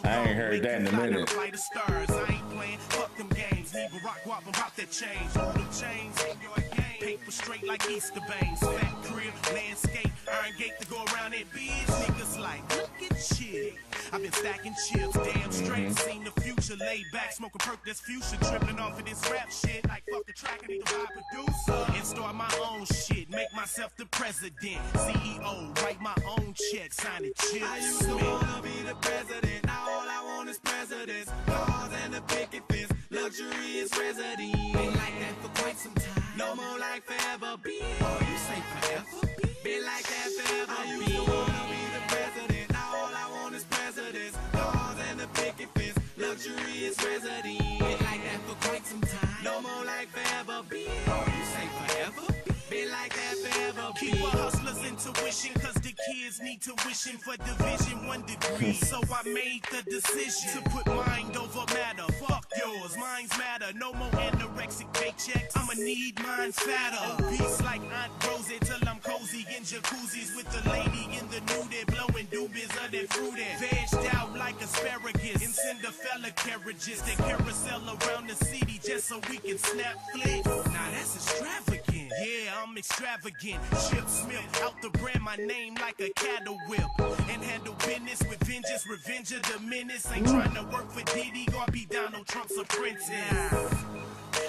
I ain't heard that in a minute. I ain't playing, fuck them games, need Barack Wap about that change. All them chains ain't your game. Paper straight like Easter bangs, fat crib, landscape, iron gate to go around it, bitch. Niggas like, look at shit. I've been stacking chips, damn straight, seen the future, laid back, smoking perk, this future, tripping off of this rap shit. Like fuck the track, I need to buy a producer and start my own shit, make myself the president, CEO, write my own check, sign it, chips. I used to wanna be the president, now all I want is presidents, cars and a picket fence, luxury is resident. Been like that for quite some time. No more like forever, be. Oh, you say forever? Been like that forever, I used to wanna be the president. Now all I want is presidents, cars and a picket fence, luxury is resident. Been like that for quite some time. No more like forever, be. Oh, you say forever? Been like that forever, be. Keep a hustler's intuition, cause the kids need tuition for division 1 degree. So I made the decision to put mind over matter. Fuck yours, mine's matter. No more anorexic paychecks. I'ma need mine fatter. Obese like Aunt Rosie till I'm cozy in jacuzzis with the lady in the nude, blowing doobies of that fruity. Vegged out like asparagus in Cinderella carriages that carousel around the city just so we can snap flicks. Now that's extravagant. Yeah, I'm extravagant. Chip Smith out the brand, my name like a cattle whip. And handle business with vengeance, revenge of the menace. Ain't trying to work for Diddy or be Donald Trump's apprentice.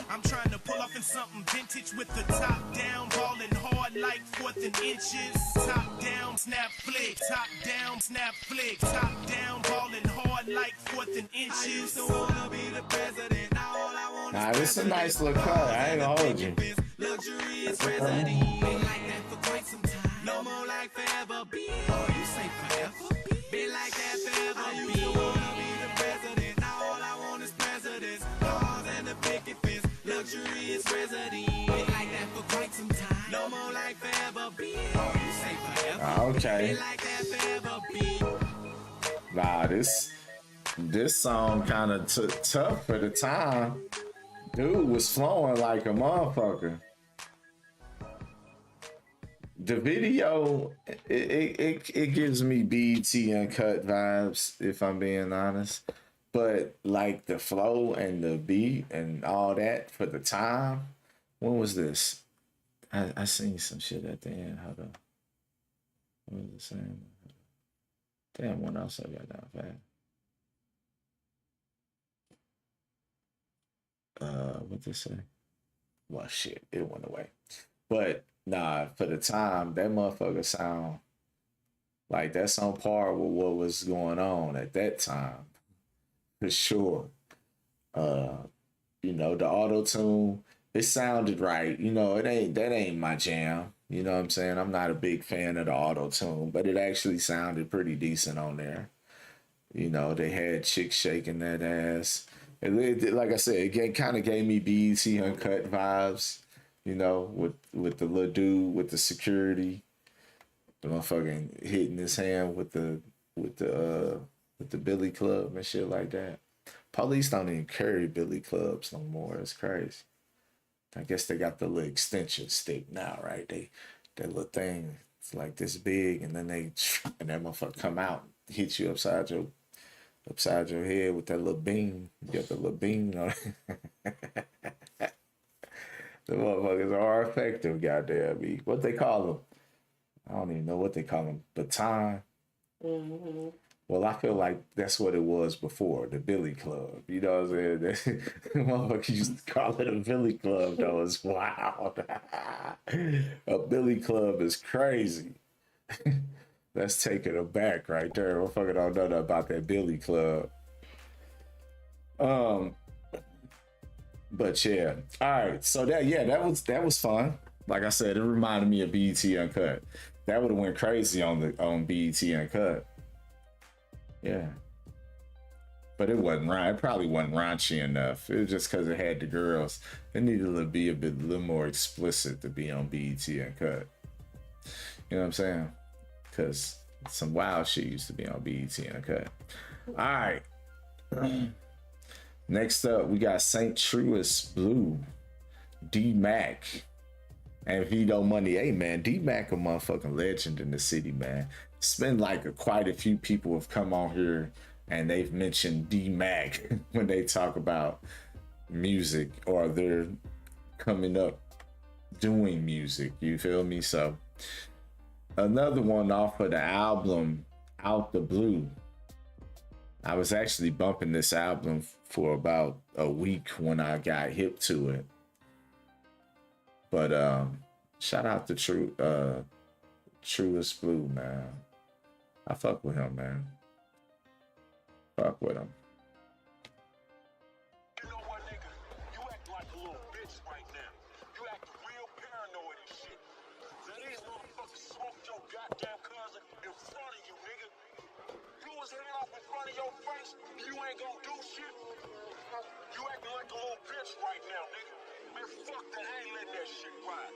I'm trying to pull off in something vintage with the top down, ballin' hard like 4th and inches. Top down, snap flick. Top down, snap flick. Top down, ballin' hard like 4th and inches. I used to wanna be the president. Now all I want is this is a nice little cut. I ain't gonna hold you. Luxury is resident. Been like that for quite some time. No more like forever, be. Oh, you say forever? Been like that forever, I used to wanna be the president. Now all I want is presidents, cars and a picket fence. Luxury is resident. Been like that for quite some time. No more like forever, be. Oh, you say forever? Okay. Been like that forever, be. Nah, this song kind of tough for the time. Dude was flowing like a motherfucker. The video, it gives me BET Uncut vibes, if I'm being honest. But like the flow and the beat and all that for the time, when was this? I seen some shit at the end. Hold on. What was it saying? Damn, what else I got down fast? What they say? Well, shit, it went away. But nah, for the time, that motherfucker sound like that's on par with what was going on at that time, for sure. You know, the auto tune, it sounded right. You know, that ain't my jam. You know what I'm saying? I'm not a big fan of the auto tune, but it actually sounded pretty decent on there. You know, they had chicks shaking that ass. Like I said, it kind of gave me BET Uncut vibes. You know, with the little dude with the security, the motherfucking hitting his hand with the billy club and shit like that. Police don't even carry billy clubs no more. It's crazy. I guess they got the little extension stick now, right? That little thing, it's like this big, and then that motherfucker come out, hit you upside your head with that little beam. You got the little beam on it. The motherfuckers are effective, goddamn me. What they call them? I don't even know what they call them. Baton. Mm-hmm. Well, I feel like that's what it was before, the Billy Club. You know what I'm saying? Motherfuckers used to call it a Billy Club, though. It's wild. A Billy Club is crazy. That's taking it back right there. Motherfucker don't know nothing about that Billy Club. But yeah, all right. So that was fun. Like I said, it reminded me of BET Uncut. That would have went crazy on BET Uncut. Yeah, but it wasn't right. It probably wasn't raunchy enough. It was just because it had the girls. It needed to be a little more explicit to be on BET Uncut. You know what I'm saying? Because some wild shit used to be on BET Uncut. All right. Next up, we got St. Truist Blue, D-Mac, and Vito Money. Hey, man, D-Mac a motherfucking legend in the city, man. It's been like quite a few people have come on here and they've mentioned D-Mac when they talk about music or they're coming up doing music. You feel me? So another one off of the album Out the Blue. I was actually bumping this album for about a week when I got hip to it. But shout out to Truist Blue, man. I fuck with him, man. Fuck with him. You know what, nigga? You act like a little bitch right now. You act real paranoid and shit. So these motherfuckers smoked your goddamn cousin in front of you, nigga. Blew his head off in front of your face. You ain't gonna do shit. You acting like a little bitch right now, nigga. Man, fuck that. I ain't letting that shit ride.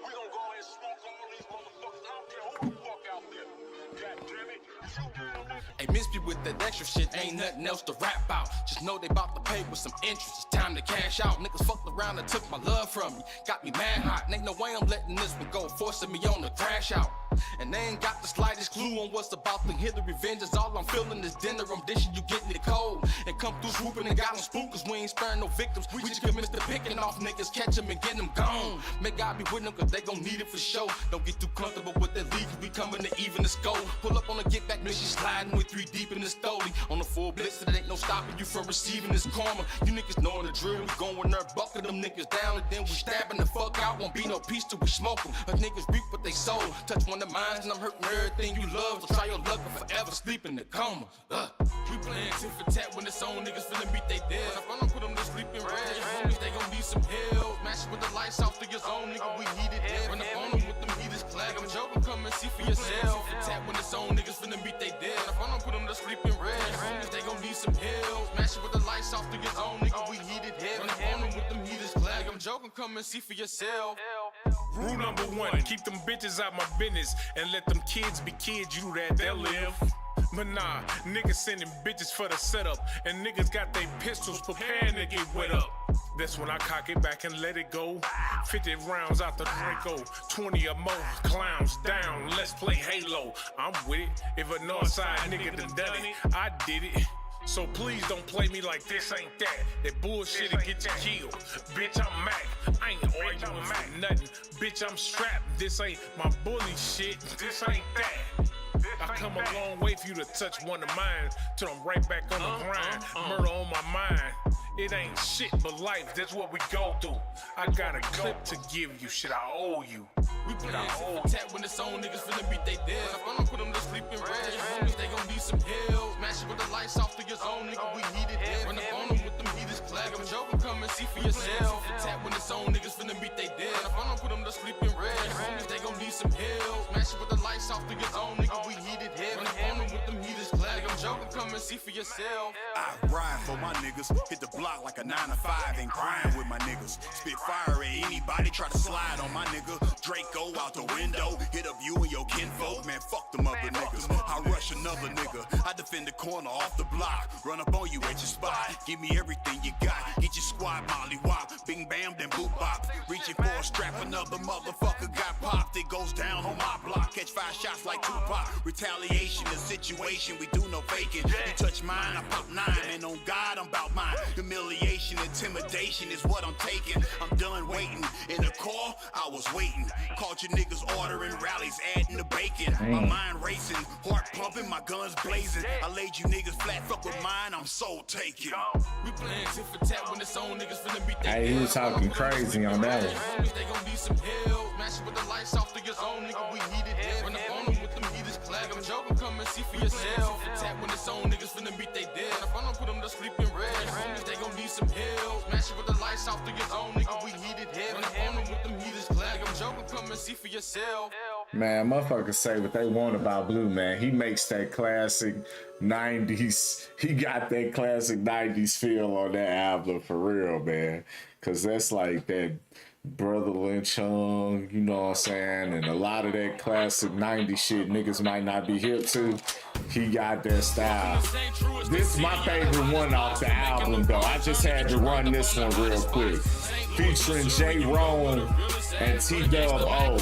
We gonna go ahead and smoke all these motherfuckers. I don't care who the fuck out there. God damn it. You down, nigga. Hey, miss me with that extra shit, ain't nothing else to rap out. Just know they bout to pay with some interest. It's time to cash out. Niggas fucked around and took my love from me. Got me mad hot. Ain't no way I'm letting this one go. Forcing me on the crash out. And they ain't got the slightest clue on what's about to hit. The revenge is all I'm feeling this dinner. I'm dishing you getting it cold. And come through swooping and got them spooked. Cause we ain't sparing no victims. We just commence to picking off niggas. Catch them and get them gone. May God be with them cause they gon' need it for sure. Don't get too comfortable with that lead. Cause we coming to even the score. Pull up on the get back mission sliding with 3 deep in the stoley. On the full blitz, there ain't no stopping you from receiving this karma. You niggas knowing the drill. We going there, bucking them niggas down. And then we stabbing the fuck out. Won't be no peace till we smoke them. Her niggas reap what they sold. Touch one of mine and I'm hurting everything you love. So try your luck and forever sleep in the coma. We playing tit for tat when it's on. Niggas finna beat they dead. If I don't put them to sleep in red, homies, they gon' need some help. Match with the lights off to your zone, nigga. We heated dead. Run up on them with them heaters clad. I'm joking, come and see for yourself. Tat when it's on, niggas finna beat they dead. If I don't put them to sleep in red, homies, they gon' need some help. Match with the lights off to your zone, nigga. We heated dead. Run up on them with them heaters clad. I'm joking, come and see for yourself. Rule number 1, keep them bitches out my business and let them kids be kids, you know that they'll live. But nah, niggas sending bitches for the setup, and niggas got they pistols preparing to get wet up. That's when I cock it back and let it go. 50 rounds out the Draco, 20 or more clowns down. Let's play Halo. I'm with it. If a Northside nigga done it, I did it. So please don't play me like this ain't that. That bullshit'll get you killed. Bitch, I'm Mac. I ain't arguing for nothing. Bitch, I'm strapped. This ain't my bully shit. This ain't that. I come a long way for you to touch one of mine, till I'm right back on the grind. Murder on my mind. It ain't shit but life, that's what we go through. I got a clip to give you, shit I owe you. We play for tap when it's on, niggas finna beat they dead. If I don't put them to sleep in red, homies, they gon' need some help. Smash it with the lights off to your zone, nigga, we heat it dead. Run up on them with them heaters clad. I'm joking, come and see for yourself. Tap when it's on, niggas finna beat they dead. If I don't put them to sleep in red, homies, they gon' need some help. Smash it with the lights off to your zone, nigga, we heat it dead. Run up on them with them heaters clad. I'm joking, come and see for yourself. I ride for my niggas, hit the block like a 9 to 5 and grind with my niggas. Spit fire at anybody, try to slide on my nigga. Draco out the window, hit up you and your kinfolk. Man, fuck them other niggas. I rush another nigga, I defend the corner off the block. Run up on you at your spot, give me everything you got. Get your squad molly wop, bing bam, then boop bop. Reaching for a strap, another motherfucker got popped. It goes down on my block, catch 5 shots like Tupac. Retaliation, the situation, we do no faking. You touch mine, I pop 9, and on God, I'm about mine. Humiliation, intimidation is what I'm taking. I'm done waiting. In the car, I was waiting. Caught your niggas ordering rallies, adding the bacon. My mind racing, heart pumping, my guns blazing. I laid you niggas flat, fuck with mine, I'm soul taking. We playing tit for tat when it's on, niggas finna beat they Hey, he was talking crazy on that one. homies, they gon' need some help. Smash it with the lights off to your zone, nigga, we heat it dead. Run up on them with them heaters clad. I'm joking, come and see for yourself. Tap when it's on, niggas finna beat they dead. If I don't put them to sleep in red, homies, they gon' need some help. Smash it with the lights off to your zone, nigga, we heat it dead. Run up on them with them heaters clad. I'm joking, come and see for yourself. Man, motherfuckers say what they want about Blue, man. He makes that classic 90s. He got that classic 90s feel on that album for real, man. Cause that's like that Brother Lynch Hung, you know what I'm saying? And a lot of that classic 90s shit niggas might not be hip to. He got that style. This is my favorite one off the album, though. I just had to run this one real quick. Featuring J. Rome and T-Dub O.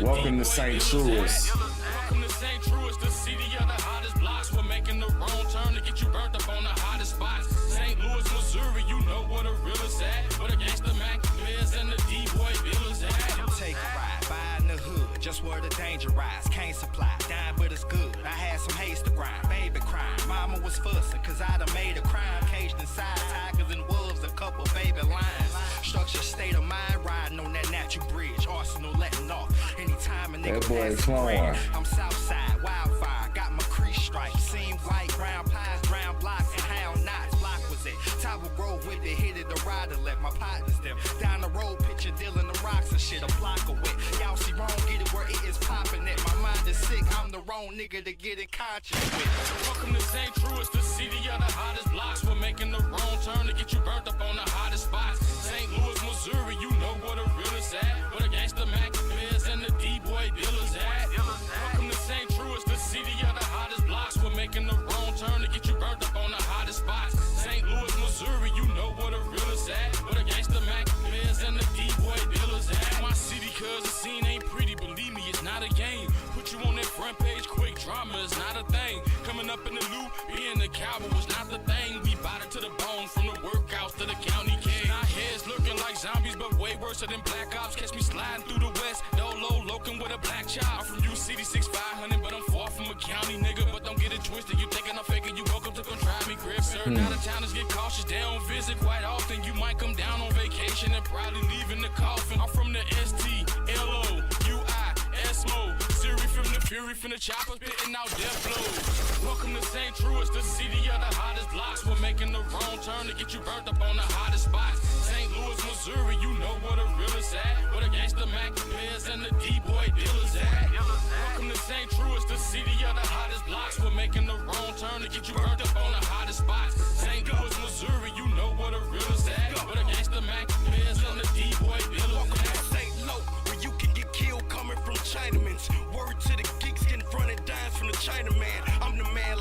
Welcome to St. Truist. Welcome to St. Truist, the city of the hottest blocks. We're making the wrong turn to get you burnt up on the hottest spots. St. Louis, Missouri, you know where the real is at. Where the gangsta Mac is and the D-boy dealers at. Take a ride, buy in the hood, just where the danger rides. Can't supply, dime but it's good. I had some haste to grind, baby crying. Mama was fussing, cause I done made a crime. Caged inside, tigers and wolves, a couple baby lions. Structured state of mind, riding on that natural bridge. Arsenal letting off, anytime a nigga That boy pass flowing. the bridge. I'm Southside, wildfire, got my crease stripes. Seem white, brown pies, brown blocks, and how knots. Block was it, Tower Grove with it, hit it, the rider left. My partners them, down the road, picture dealing the rocks and shit, a block away. Y'all see wrong, get it where it is popping at. My mind is sick, I'm the wrong nigga to get in conscious with. Welcome to St. Truist, the city of the hottest blocks. We're making the wrong turn to get you burnt up on the hottest spots. St. Louis, Missouri, you know where the real is at. Where the gangsta Mac is and the D-boy dealers at. Welcome to St. Truist, the city of the hottest blocks. We're making the wrong turn to get you burnt up on the hottest spots. St. Louis, Missouri, you know where the real is at. Where the gangsta Mac is and the D-boy dealers at. My city, cause the scene ain't pretty, believe me, it's not a game. Put you on that front page quick, drama is not a thing. Coming up in the loop, being the cowboy was not the thing. We bought it to the bone, from the workouts to the county king. Our heads looking like zombies, but way worse than black ops. Catch me sliding through the west, Dolo, Locan with a black chop. I'm from UCD 6500, but I'm far from a county nigga. But don't get it twisted, you thinking I'm faking, you welcome to come try me, crib. Certain out of towners get cautious, they don't visit quite often. You might come down on vacation and probably leave in the coffin. I'm from the ST, LO, UI, SMO, Siri from the Fury, from the choppers, spitting out death blows. Welcome to St. Truist, the city of the hottest blocks. We're making the wrong turn to get you burnt up on the hottest spots. St. Louis, Missouri, you know where the real is at. Where the gangsta Mac is and the D-boy dealers at. Welcome to St. Truist, the city of the hottest blocks. We're making the wrong turn to get you burnt up on the hottest spots. St. Louis, Missouri, you know where the real is at. Where the gangsta Mac is and the D-boy dealers at. St. Lo, where you can get killed coming from Chinamans. Word to the geeks getting fronted dimes from the Chinaman. I'm the man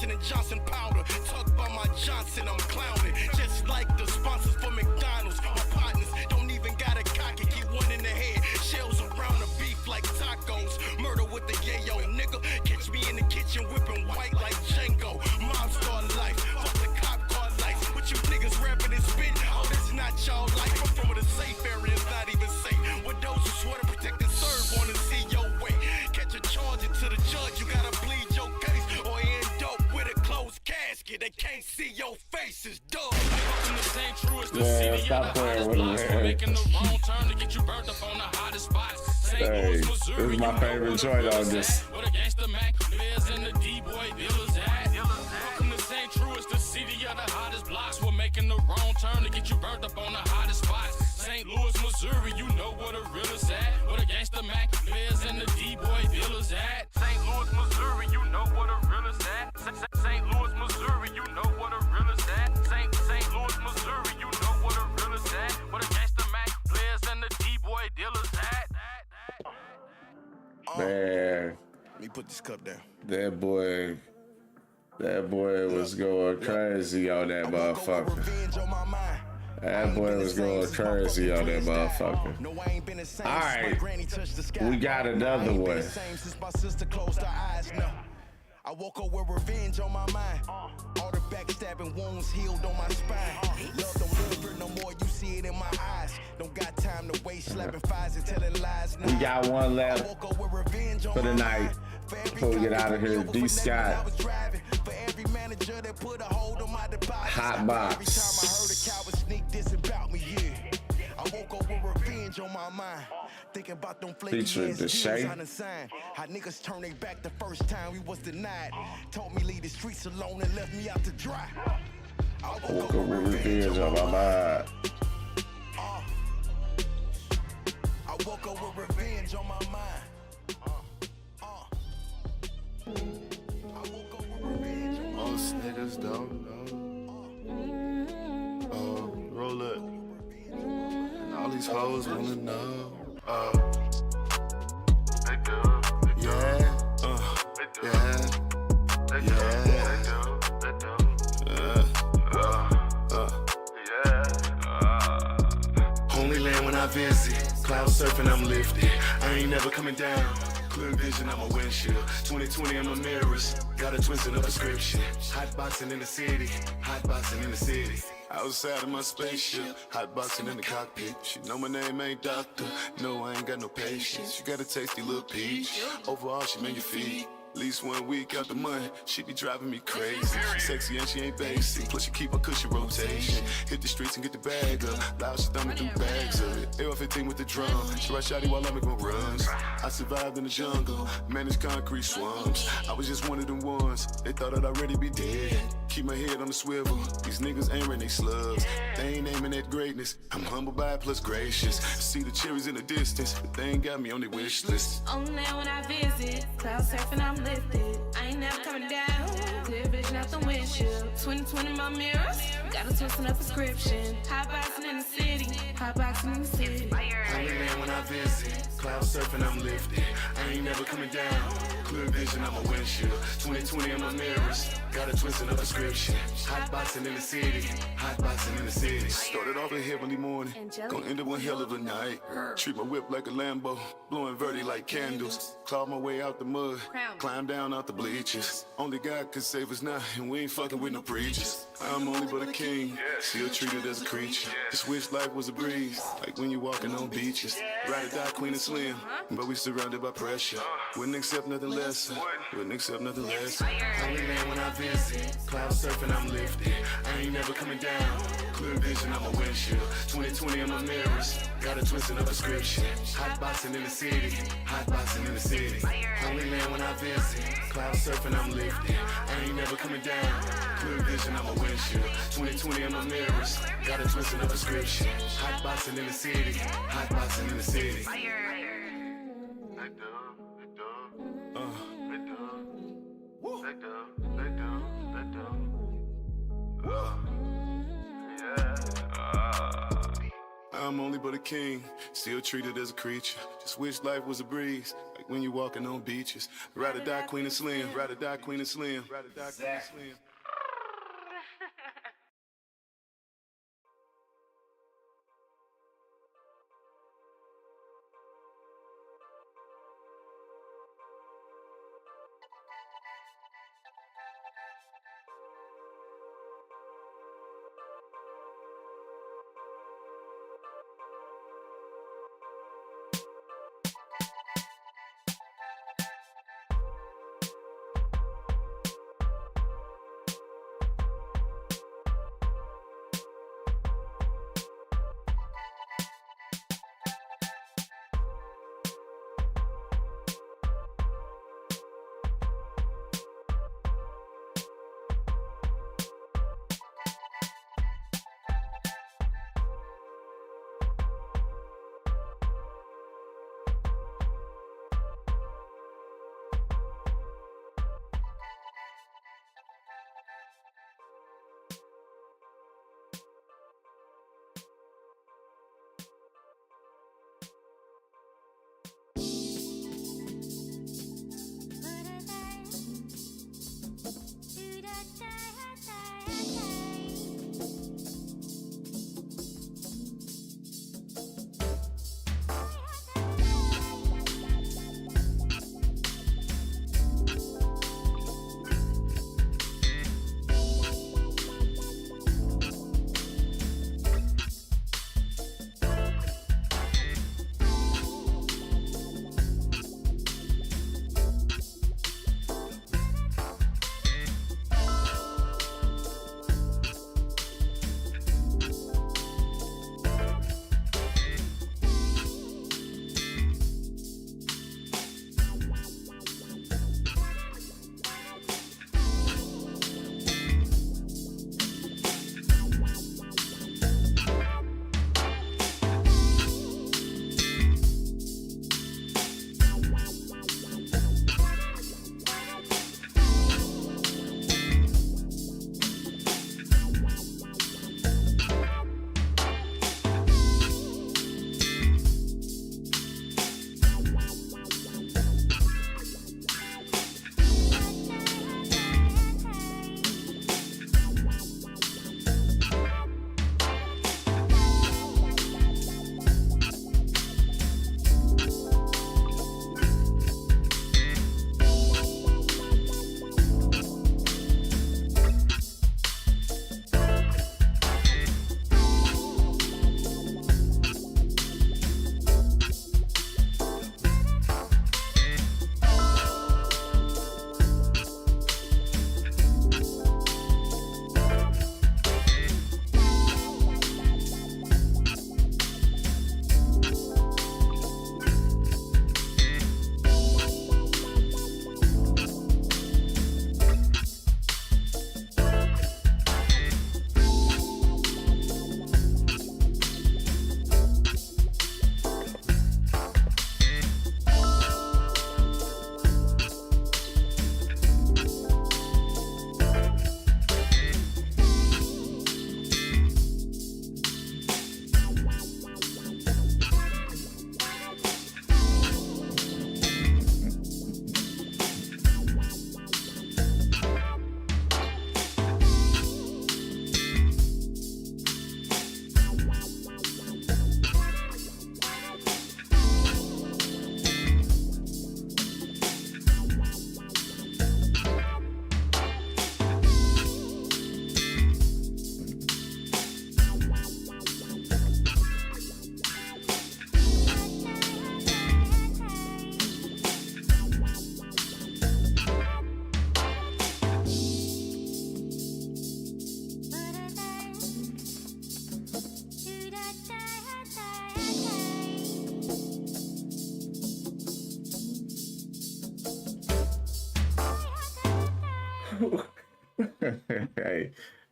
Johnson & Johnson powder. Tucked by my Johnson, I'm clowning. Just like the sponsors for McDonald's. My partners don't even got a cock it, keep one in the head. Shells around the beef like tacos. Murder with the yayo, nigga. Catch me in the kitchen whipping white like Django. Mob star life, fuck the cop car life. What you niggas rapping and spitting? Oh, this not y'all life. I'm from where the safe area is not even safe. With those who swear to protect and serve on and see your way. Catch a charge into the judge, you gotta bleed your case. Or end up with a closed casket. They can't see your faces, dog. Yeah, stop playing with me, man. Hey, this is my favorite joint on this. We're making the wrong turn to get you burnt up on the hottest spot. St. Louis, Missouri, you know where the real is at. Where the gangsta Mac players and the D-boy dealers at. St. Louis, Missouri, you know where the real is at. St. Louis, Missouri, you know where the real is at. St. Louis, Missouri, you know where the real is at. Where the gangsta Mac players and the D-boy dealers at. Man, Let me put this cup down. that boy was going crazy on that motherfucker. That boy was going crazy on that motherfucker. Alright, we got another one. I woke up with revenge on my mind. All the backstabbing wounds healed on my spine. Love don't live no more, you see it in my eyes. Don't got time to waste slapping fires and telling lies. We got one left for the night before we get out of here. D. Scott, Hot Box. I woke up with revenge on my mind. Thinking about them Featuring flaky ass Deshae. deals on the sign. How niggas turned their back the first time we was denied. Told me leave the streets alone and left me out to dry. I Woke up with revenge on my mind. I woke up with revenge on my mind. I woke up with revenge on my mind. Most niggas don't know. Roll up. And all these hoes wanna know. They do. Yeah. They do. Yeah. They do. They do. Only land when I visit. Cloud surfing, I'm lifted. I ain't never coming down. Clear vision, I'm a windshield. 2020, I'm a mirrors. Got a twist in a prescription. Hot boxing in the city. Hot boxing in the city. Outside of my spaceship, hot boxing in the cockpit. She know my name ain't doctor. No, I ain't got no patience. She got a tasty little peach. Overall, she made you feed. At least 1 week out the month, she be driving me crazy. Sexy and she ain't basic, plus she keep a cushy rotation. Hit the streets and get the bag up. Loud, she thumbing through bags of it. AR-15 with the drum. She ride shotty while I make my runs. I survived in the jungle, managed concrete swamps. I was just one of them ones, they thought I'd already be dead. Keep my head on the swivel, these niggas aiming they slugs. They ain't aiming at greatness, I'm humble by plus gracious. See the cherries in the distance, but they ain't got me on their wish list. Only now when I visit, cloud surfing, I'm lifted. I ain't never coming down. Clear vision out the windshield. 2020 my mirrors. Got a twist in a prescription. Hot boxing in the city. Hot boxing in the city. Only land when I visit. Cloud surfing, I'm lifted. I ain't never coming down. Clear vision, I'm a windshield. 2020 in my mirrors. Got a twist in a prescription. Hot boxing in the city. Hot boxing in the city. Started off a heavenly morning. Gonna end up one hell of a night. Treat my whip like a Lambo. Blowing verde like candles. Claw my way out the mud. Climb down out the bleachers. Only God can save us now, and we ain't fucking with no preachers. I'm only but a king, still treated as a creature. Just wish life was a breeze, like when you walking on beaches. Ride or die, Queen and Slim, but we surrounded by pressure. Wouldn't accept nothing less. Wouldn't accept nothing less. Only land when I visit. Cloud surfing, I'm lifted. I ain't never coming down. Clear vision, I'm a windshield. 2020 in my mirrors. Got a twist in a prescription. Hot boxing in the city. Hot boxing in the city. Only land when I visit. Cloud surfing, I'm lifted. I ain't never coming down. Clear vision, I'm a windshield. 2020 in my mirrors. Got a twist in a prescription. Hot boxing in the city. Hot boxing in the city. They do. I'm only but a king, still treated as a creature. Just wish life was a breeze, Like when you walking on beaches. Ride or die, Queen and Slim. Ride or die, Queen and Slim. Ride or die, Queen and Slim.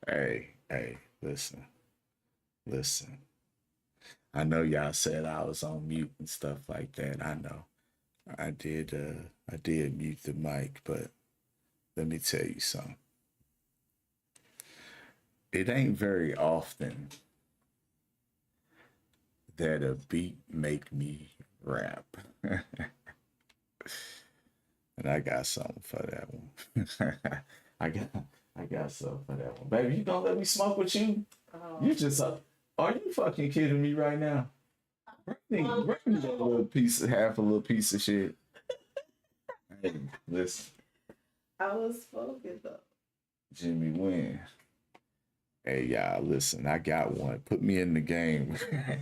Hey, hey, listen, listen. I know y'all said I was on mute and stuff like that. I know. I did mute the mic, but let me tell you something. It ain't very often that a beat make me rap. And I got something for that one. I got something for that one. Baby, you gonna let me smoke with you? You just are you fucking kidding me right now? Bring me that little piece of half a little piece of shit. Hey, listen. I was smoking though. Jimmy Wynn. Hey y'all, listen, I got one. Put me in the game.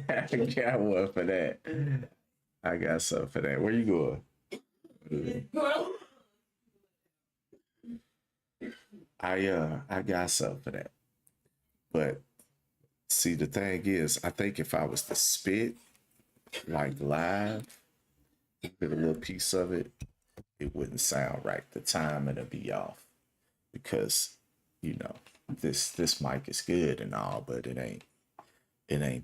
I got one for that. I got something for that. Where you going? I got something for that. But see, the thing is, I think if I was to spit like live, get a little piece of it, it wouldn't sound right. The timing would be off because, you know, this mic is good and all, but it ain't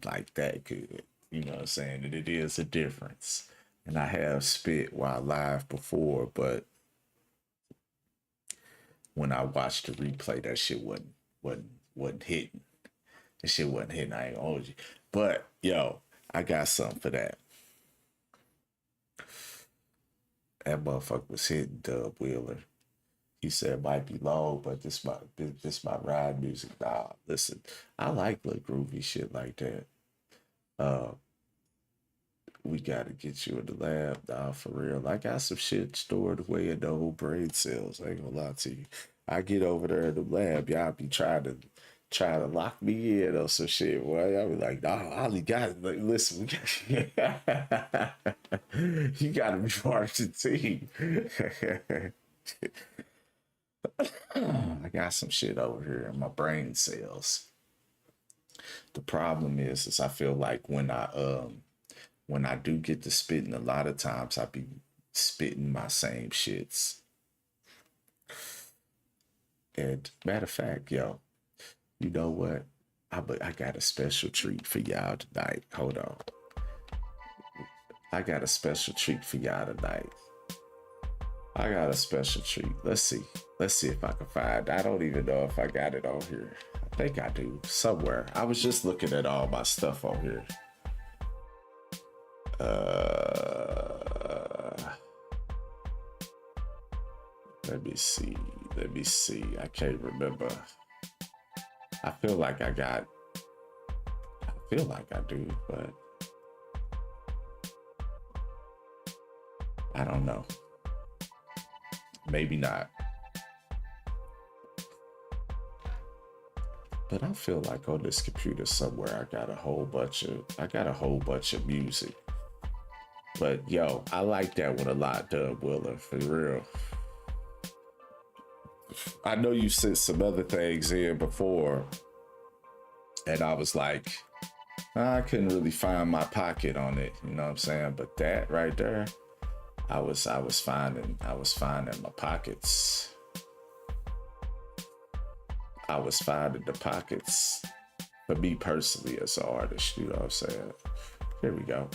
like that good. You know what I'm saying? And it is a difference. And I have spit while live before, but when I watched the replay, that shit wasn't hitting. That shit wasn't hitting. I ain't gonna hold you. But yo, I got something for that. That motherfucker was hitting Dub Wheeler. He said it might be low, but this my ride music. Nah, listen, I like little groovy shit like that. We gotta get you in the lab, nah, for real. I got some shit stored away in the old brain cells. I ain't gonna lie to you. I get over there in the lab, y'all be trying to lock me in or some shit. Boy, I be like, nah, Ollie got it. Like, listen, you gotta be part of the team. I got some shit over here in my brain cells. The problem is I feel like when I do get to spitting, a lot of times I be spitting my same shits. And matter of fact, yo, you know what? I got a special treat for y'all tonight. Hold on. I got a special treat for y'all tonight. I got a special treat. Let's see if I can find. I don't even know if I got it on here. I think I do somewhere. I was just looking at all my stuff on here. Let me see. I can't remember. I feel like I do, but I don't know. Maybe not. But I feel like on this computer somewhere I got a whole bunch of music. But yo, I like that one a lot, Dub Willer, for real. I know you sent some other things in before, and I was like, I couldn't really find my pocket on it, you know what I'm saying? But that right there, I was finding my pockets. I was finding the pockets for me personally as an artist, you know what I'm saying? Here we go.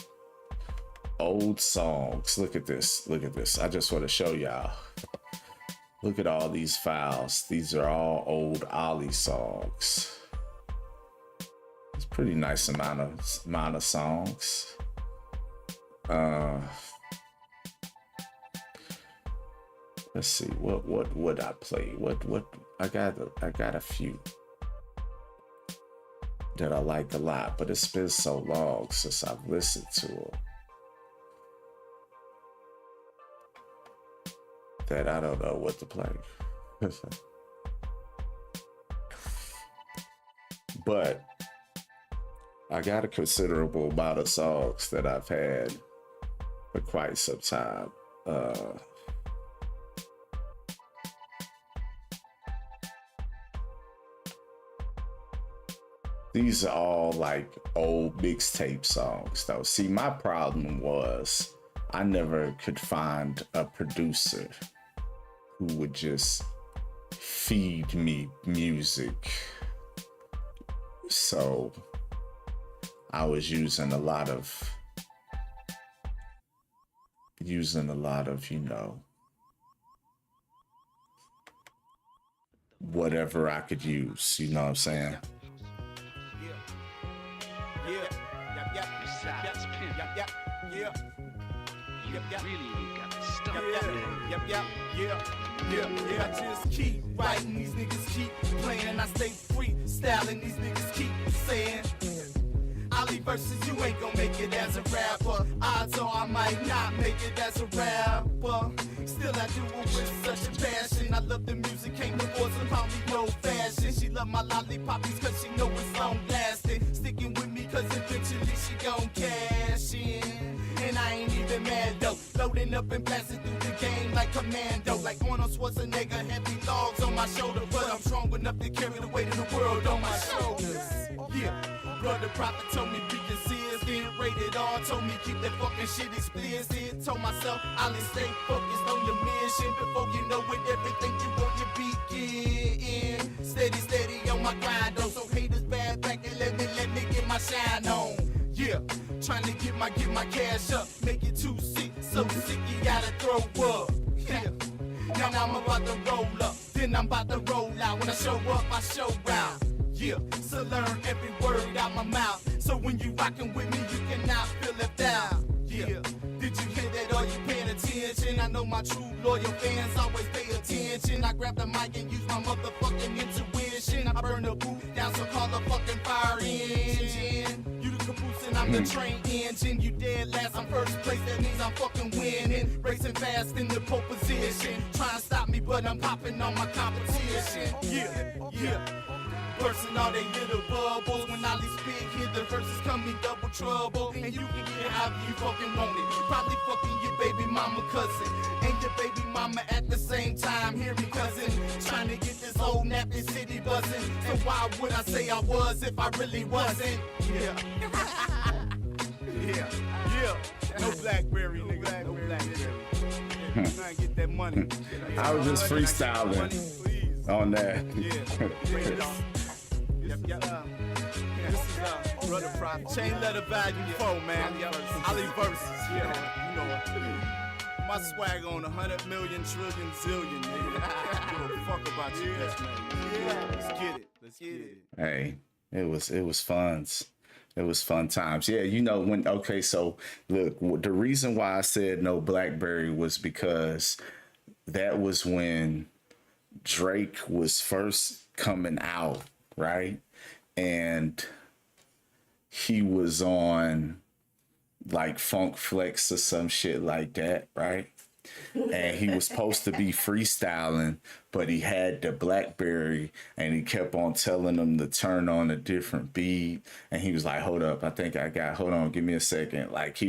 Old songs. Look at this. I just want to show y'all. Look at all these files. These are all old Ollie songs. It's a pretty nice amount of songs. Let's see. What would I play? What I got a few that I like a lot, but it's been so long since I've listened to them that I don't know what to play. But I got a considerable amount of songs that I've had for quite some time. These are all like old mixtape songs though. See, my problem was I never could find a producer who would just feed me music. So I was using a lot of, you know, whatever I could use, you know what I'm saying? I just keep writing, these niggas keep playing. I stay free, styling, these niggas keep saying. Ali versus you ain't gon' make it as a rapper. Odds are I might not make it as a rapper. Still I do it with such a passion. I love the music, can't divorce and call me no fashion. She love my lollipops cause she know it's long lasting. Sticking with me cause eventually she gon' cash in. And I ain't even mad though. Loading up and blasting through the game like commando. Like Arnold Schwarzenegger, heavy logs on my shoulder. But I'm strong enough to carry the weight of the world on my shoulders. Yeah. Brother Prophet told me be consistent, rated R, told me keep that fucking shit explicit. Told myself I'll stay focused on the mission. Before you know it, everything you want you begin. Steady on my grind though, so haters bad back and let me get my shine on. Yeah, trying to get my cash up, make it too sick, so sick you gotta throw up. Yeah, now I'm about to roll up, then I'm about to roll out. When I show up, I show out. Yeah, so learn every word out my mouth. So when you rockin' with me, you cannot feel left out. Yeah, did you hear that? Are you paying attention? I know my true loyal fans always pay attention. I grab the mic and use my motherfucking intuition. I burn the booth down, so call the fucking fire engine. You the caboose and I'm the train engine. You dead last, I'm first place, that means I'm fucking winning. Racing fast in the pole position. Try to stop me, but I'm popping on my competition. Yeah. Bursting all they little bubbles. When I least speak, hear the verses coming double trouble. And you can get it however you fucking want it. Probably fucking your baby mama cousin and your baby mama at the same time. Hear me, cousin? Trying to get this old nappy city buzzing. So why would I say I was if I really wasn't? Yeah. No Blackberry, nigga. No Blackberry. Trying to get that money. I was just freestyling on that. This is Brother Prophet. Chain letter value 4, man. Ali versus, you know. My swag on 100 million trillion zillion, nigga. Give a fuck about you, bitch, man. Let's get it. Hey, it was fun. It was fun times. Yeah, you know when. Okay, so look, the reason why I said no Blackberry was because that was when Drake was first coming out, right? And he was on like Funk Flex or some shit like that, right? And he was supposed to be freestyling, but he had the Blackberry and he kept on telling them to turn on a different beat. And he was like, hold up, hold on, give me a second. Like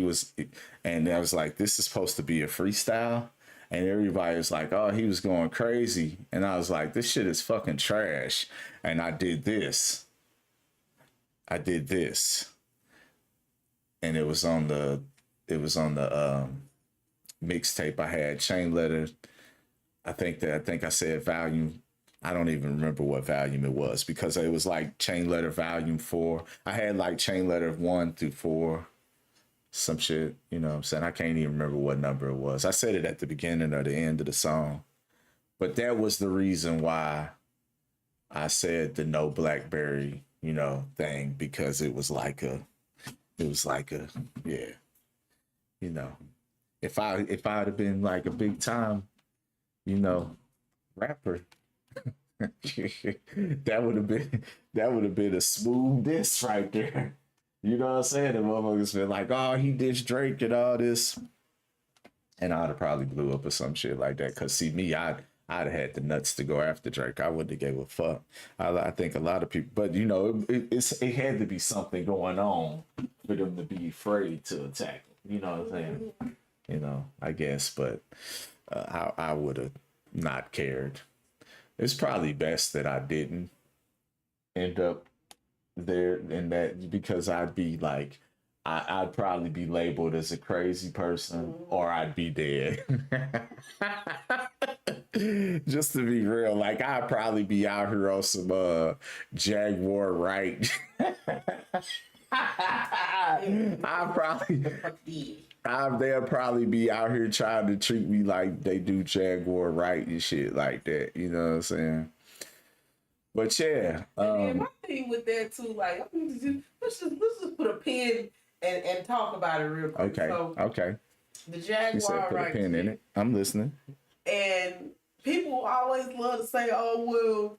and I was like, this is supposed to be a freestyle. And everybody was like, oh, he was going crazy. And I was like, this shit is fucking trash. And I did this. And it was on the mixtape I had, Chain Letter. I think I said volume. I don't even remember what volume it was because it was like Chain Letter volume 4. I had like Chain Letter 1 through 4. Some shit, you know what I'm saying? I can't even remember what number it was. I said it at the beginning or the end of the song. But that was the reason why I said the no Blackberry, you know, thing, because it was like a, yeah, you know, if I'd have been like a big time, you know, rapper, that would have been a smooth diss right there. You know what I'm saying? The motherfuckers been like, oh, he dissed Drake and all this. And I'd have probably blew up or some shit like that. Cause see me, I'd have had the nuts to go after Drake. I wouldn't have gave a fuck. I think a lot of people, but you know, it had to be something going on for them to be afraid to attack him. You know what I'm saying? You know, I guess, but I would have not cared. It's probably best that I didn't end up there in that, because I'd be like, I'd probably be labeled as a crazy person, or I'd be dead. Just to be real, like I'd probably be out here on some Jaguar right. They'll probably be out here trying to treat me like they do Jaguar right and shit like that. You know what I'm saying? But yeah. And then my thing with that too, like, let's just put a pin and talk about it real quick. Okay. So, okay. The She said Jaguar put a right pin in it. I'm listening. And people always love to say, "Oh well,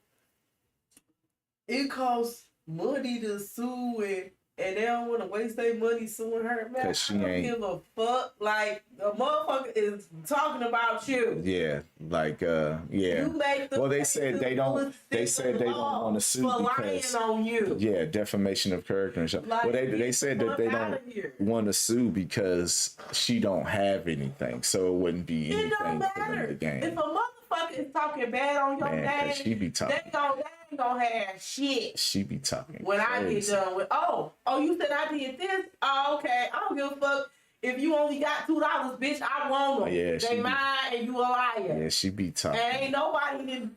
it costs money to sue and they don't want to waste their money suing her." Man, I 'Cause she don't ain't- give a fuck. Like the motherfucker is talking about you. Yeah, like yeah. You make the Well, they said they don't. They said they don't want to sue for because lying on you. yeah, defamation of character and stuff. Like, Well, they said that they fuck don't outta here. want to sue because she don't have anything, so it wouldn't be It don't anything for them matter. to If gain. a motherfucker is talking bad on your Man, 'cause name, she be talking. they ain't gonna have shit. She be talking. When I get crazy. done with, oh, you said I did this? Oh, okay. I don't give a fuck if you only got $2, bitch. I want them. Yeah, she they be- mine and you a liar. Yeah, she be talking. And ain't nobody didn't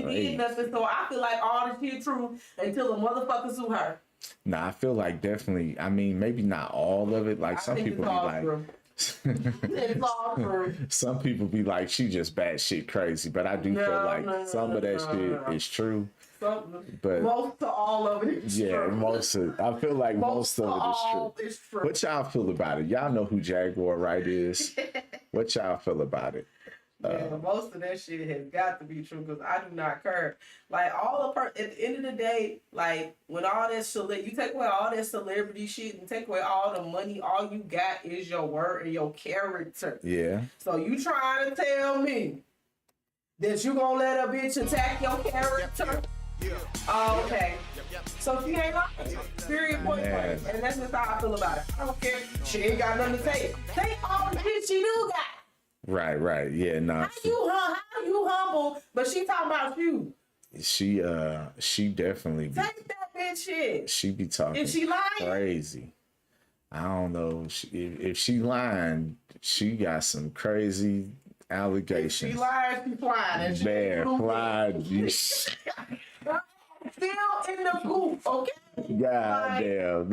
Hey. did nothing. So I feel like all this shit true until the motherfucker sue her. Nah, I feel like definitely. I mean, maybe not all of it. Like I some think people it's be all like. true. It's all true. Some people be like, she just batshit crazy, but I do feel like some of that shit is true. But Most to all of it is yeah, true. most of I feel like most of it all is is true. true. What y'all feel about it? Y'all know who Jaguar Wright is. What y'all feel about it? Yeah, most of that shit has got to be true because I do not care. Like all the at the end of the day, like when all that you take away all that celebrity shit and take away all the money, all you got is your word and your character. Yeah. So you trying to tell me that you gonna let a bitch attack your character? Oh, okay. So she ain't lying. Period. Point blank. And that's just how I feel about it. I don't care. She ain't got nothing to say. Take all the shit she do got. Right. Yeah, nah. How you humble, but she talking about you. She definitely be, Take that bitch shit. she be talking If she lying, crazy. I don't know. If she lying, she got some crazy allegations. she lies, she flying. And she Man, fly. still in the coop, okay? God damn.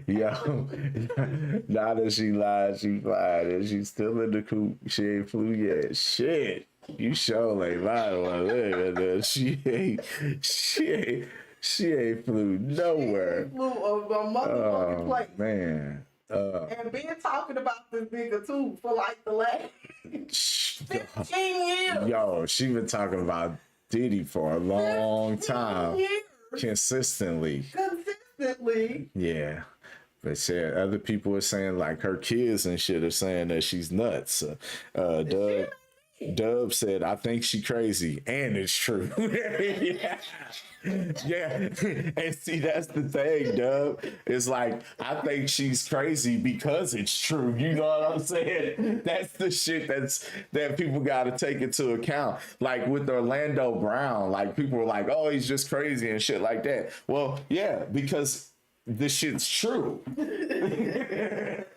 Yo, now that she lied, she flied, and she's still in the coop. She ain't flew yet. Shit. You sure ain't lying one there. She ain't flew nowhere. Flew a motherfucking place. Man. And been talking about this nigga too for like the last 15 years. Yo, she been talking about Diddy for a long time. Consistently. Yeah. But said other people are saying like her kids and shit are saying that she's nuts. Dub said, I think she crazy, and it's true. Yeah. And see, that's the thing, Dub. It's like, I think she's crazy because it's true. You know what I'm saying? That's the shit that people gotta take into account. Like with Orlando Brown, like people were like, oh, he's just crazy and shit like that. Well, yeah, because this shit's true.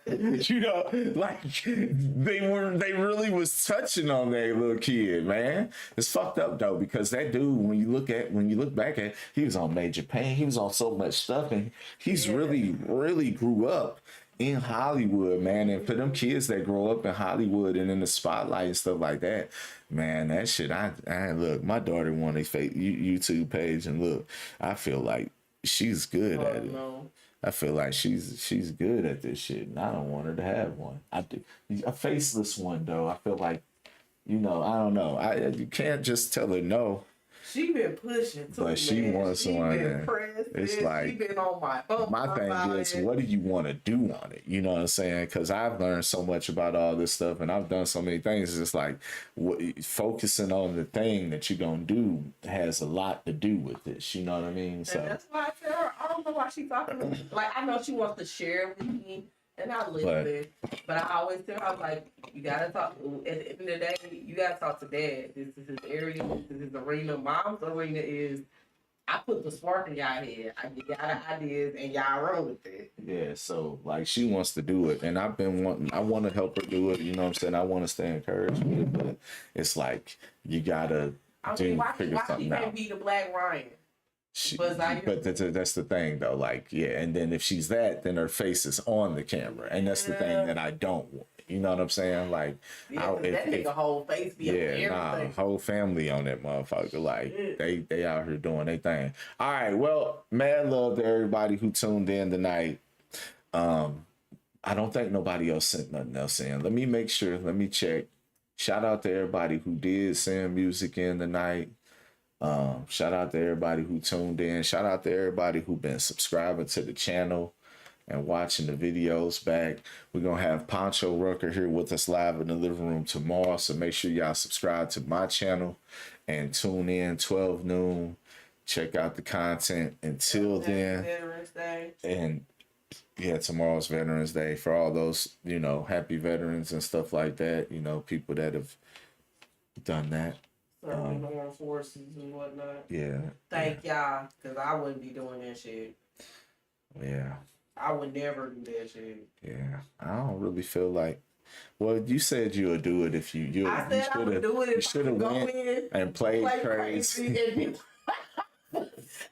You know, like they really was touching on that little kid, man. It's fucked up though, because that dude, when you look back at, he was on Major Pain, he was on so much stuff, and he's really grew up in Hollywood, man. And for them kids that grow up in Hollywood and in the spotlight and stuff like that, man, that shit, I look, my daughter won a YouTube page, and look, I feel like she's good at it. No. I feel like she's good at this shit, and I don't want her to have one. I do a faceless one though. I feel like, you know, I don't know. You can't just tell her no. She been pushing too, But she wants one. It's like, she been on my thing is, what do you want to do on it? You know what I'm saying? Because I've learned so much about all this stuff, and I've done so many things. It's like focusing on the thing that you're gonna do has a lot to do with this. You know what I mean? So and that's why I tell her, I don't know why she talking to me. Like, I know she wants to share with me, and I listen. But I always tell her, I'm like, you gotta talk. At the end of the day, you gotta talk to dad. This is his area. This is his arena. Mom's arena is, I put the spark in y'all head. I get y'all the ideas, and y'all run with it. yeah, so like she wants to do it, and I want to help her do it. You know what I'm saying? I want to stay encouraged with it, but it's like you gotta figure why something she out. can't be the Black Ryan? But that's the thing though, like, yeah, and then if she's that, then her face is on the camera, and that's the thing that I don't want. You know what I'm saying? Like, that nigga whole face be on everything. whole family on that motherfucker. Like, they out here doing their thing. All right, well, mad love to everybody who tuned in tonight. I don't think nobody else sent nothing else in. Let me make sure. Let me check. Shout out to everybody who did send music in tonight. Shout out to everybody who tuned in. Shout out to everybody who been subscribing to the channel and watching the videos back. We're going to have Poncho Rucker here with us live in the living room tomorrow. So make sure y'all subscribe to my channel and tune in 12 noon. Check out the content. Until then. Veterans Day. And yeah, tomorrow's Veterans Day for all those, you know, happy veterans and stuff like that. You know, people that have done that. Serving the armed forces and whatnot. Yeah. Thank y'all, because I wouldn't be doing that shit. Yeah. I would never do that shit. Yeah. I don't really feel like. Well, you said you would do it if you. I said I would do it if I could go in and play crazy. And be, I just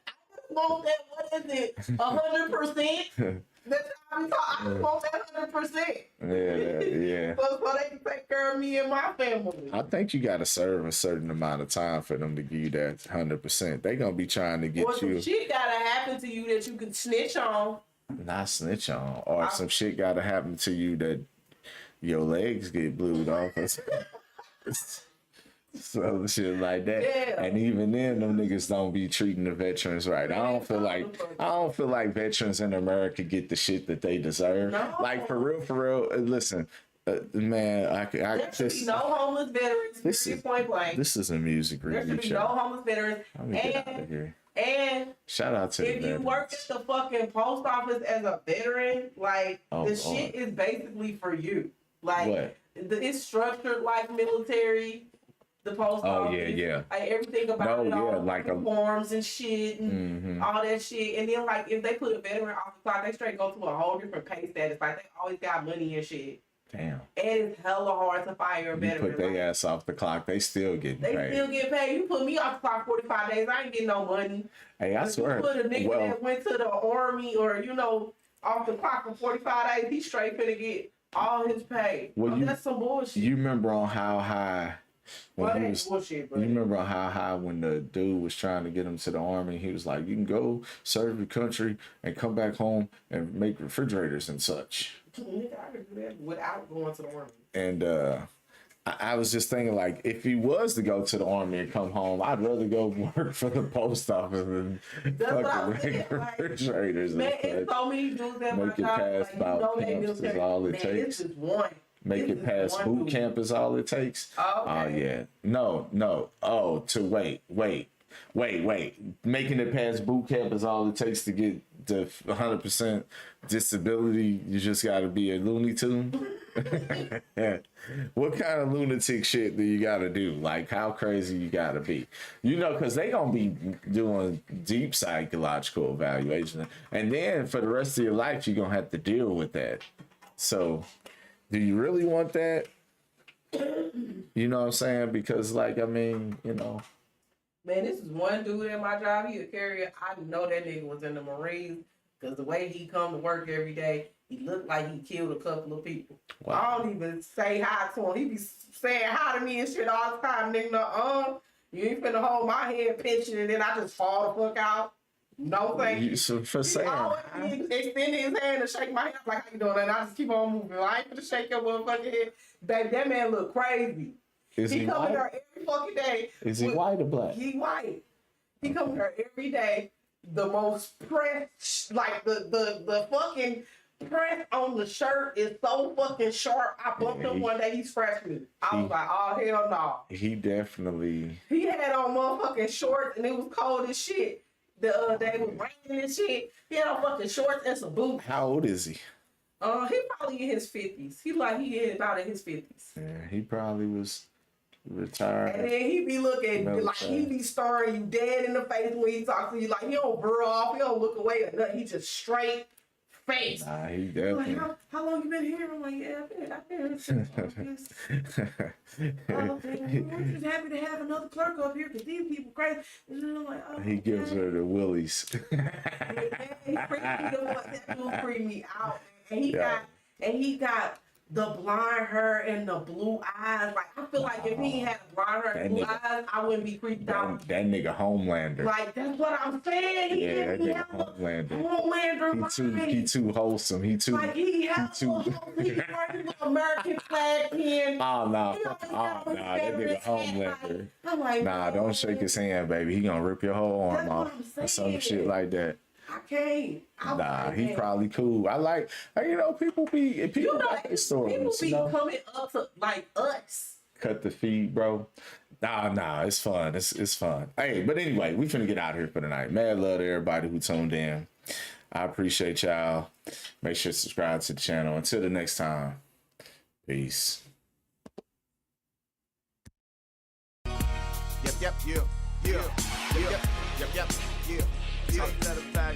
want that. What is it? 100%. That's how I just want that 100%. Yeah. So they can take care of me and my family. I think you got to serve a certain amount of time for them to give you that 100%. They gonna be trying to get you. Some shit gotta happen to you that you can snitch on. Not snitch on, or some shit gotta happen to you that your legs get blued off. So shit like that. Yeah. And even then, them niggas don't be treating the veterans right. I don't feel like veterans in America get the shit that they deserve. No. Like for real. Listen, man, There should be no homeless veterans. Point blank. This is a music review show. There should be no homeless veterans. Let me get out of here. And shout out to if you work at the fucking post office as a veteran, like the shit is basically for you. Like what? It's structured like military. The post office, yeah. Like everything about it, all like forms and shit, and all that shit. And then like if they put a veteran off the clock, they straight go to a whole different pay status. Like they always got money and shit. Damn. And it's hella hard to fire a veteran. You put their ass off the clock, they still getting paid. They still get paid. You put me off the clock 45 days, I ain't getting no money. Hey, I swear. You put a nigga that went to the army or off the clock for 45 days, he straight finna get all his pay. Well, that's some bullshit. You remember on How High? Bullshit, bro. You remember on How High when the dude was trying to get him to the army? He was like, "You can go serve your country and come back home and make refrigerators and such." Nigga, I could do that without going to the army. And I was just thinking, like, if he was to go to the army and come home, I'd rather go work for the post office and fucking make refrigerators. Man, it's so many dudes that make it past about camps is all it takes. This is one. Make it past boot camp is all it takes. Oh, okay. Oh yeah. No. Oh, to wait. Making it past boot camp is all it takes to get the 100% disability. You just got to be a Looney Tune. What kind of lunatic shit do you got to do? Like how crazy you got to be? Because they gonna be doing deep psychological evaluation, and then for the rest of your life you're gonna have to deal with that. So. Do you really want that? You know what I'm saying? Because, like, I mean, Man, this is one dude at my job. He a carrier. I know that nigga was in the Marines because the way he come to work every day, he looked like he killed a couple of people. Wow. I don't even say hi to him. He be saying hi to me and shit all the time. Nigga, you ain't finna hold my hand pinching and then I just fall the fuck out. No thank you. So for saying, he extended his hand to shake my hand. I'm like, how you doing? And I just keep on moving. I ain't gonna shake your motherfucking head. Baby, that man look crazy. He come here every fucking day. Is he white or black? He white. He come here every day. The most press, like the fucking press on the shirt is so fucking sharp. I bumped him one day. He's freshman. I was like, oh hell no. He definitely. He had on motherfucking shorts and it was cold as shit. The other day was raining and shit. He had on fucking shorts and some boots. How old is he? He probably in his 50s. He about in his 50s. Yeah, he probably was retired. And then he be looking like he be staring you dead in the face when he talks to you. Like he don't burrow off, he don't look away or nothing. He just straight face. Nah, he definitely. Like, how long you been here? I'm like, yeah, I've been here since August. I'm just happy to have another clerk up here because these people crazy. And then I'm like, oh, he gives her the willies. He freaked me out. And he got the blonde hair and the blue eyes. Like, I feel like if he had blonde hair and blue eyes, I wouldn't be creeped out. That nigga Homelander. Like, that's what I'm saying. Yeah, that nigga Homelander. Homelander. He too wholesome. He too. Like, he wearing the American flag pin. Oh, nah. That nigga Homelander. I'm like, nah, don't shake his hand, baby. He gonna rip your whole arm That's off what I'm or some saying. shit like that. I can't. Nah, he probably cool. I like, you know, people got their stories. People be you know? coming up to like us. Cut the feed, bro. Nah, it's fun. It's fun. Hey, but anyway, we finna get out here for the night. Mad love to everybody who tuned in. I appreciate y'all. Make sure to subscribe to the channel. Until the next time, peace. Yep, yeah. Take that up, bag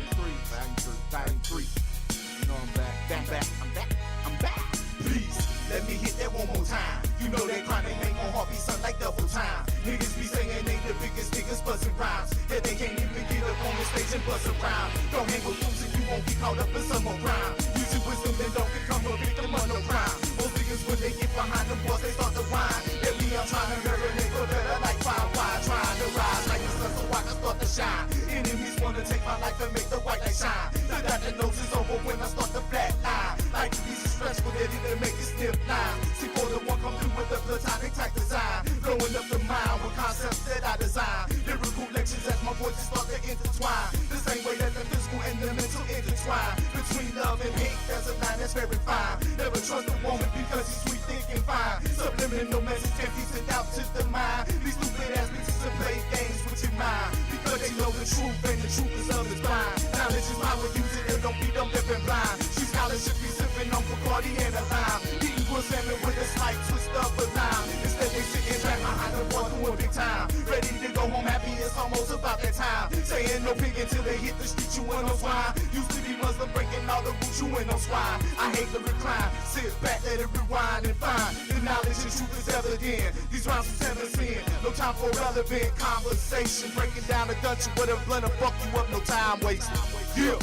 three. You know I'm back. Please, let me hit that one more time. You know that chronic ain't gon' heartbeat sound like double time. Niggas be saying they the biggest niggas bustin' rhymes. Yeah, they can't even get up on the stage and bust a rhyme. Don't hang with fools and you won't be caught up in some more crime. Use your wisdom and don't become a victim of no crime. Most niggas when they get behind them boys, they start to whine. Yeah, me, I'm trying to murder nigga better like fire, trying to rise like the sun so I can start to shine. Enemies wanna take my life and make the white light shine. The doctor knows it's over when I start to flat line. Like a piece of stressful, they didn't make it snip line. See, for the one come through with the platonic type design. Blowing up the mind with concepts that I design. Lyrical lectures as my voices start to intertwine. The same way that the physical and the mental intertwine. Between love and hate, there's a line that's very fine. Never trust a woman because she's sweet, thick, and fine. Subliminal message can piece it out to the mind. These stupid ass bitches to play games with your mind. Because they know the truth and the truth is of the blind. Knowledge is power, use it and don't be dumb, deaf, and blind. She scholarship be sipping on Bacardi and a lime. Eating good salmon with a slight twist of a lime. Instead they sitting back behind the wall doing big time. Ready to go home happy, it's almost about that time. Saying no pig until they hit the street, you ain't no swine. Used to be Muslim, breaking all the rules, you ain't no swine. I hate the recline, sit back, let it rewind and find. The knowledge and truth is evident. These rhymes was never seen. No time for relevant conversation. Breaking down the dungeon with a blunt and fuck you up, no time wasted. Yeah.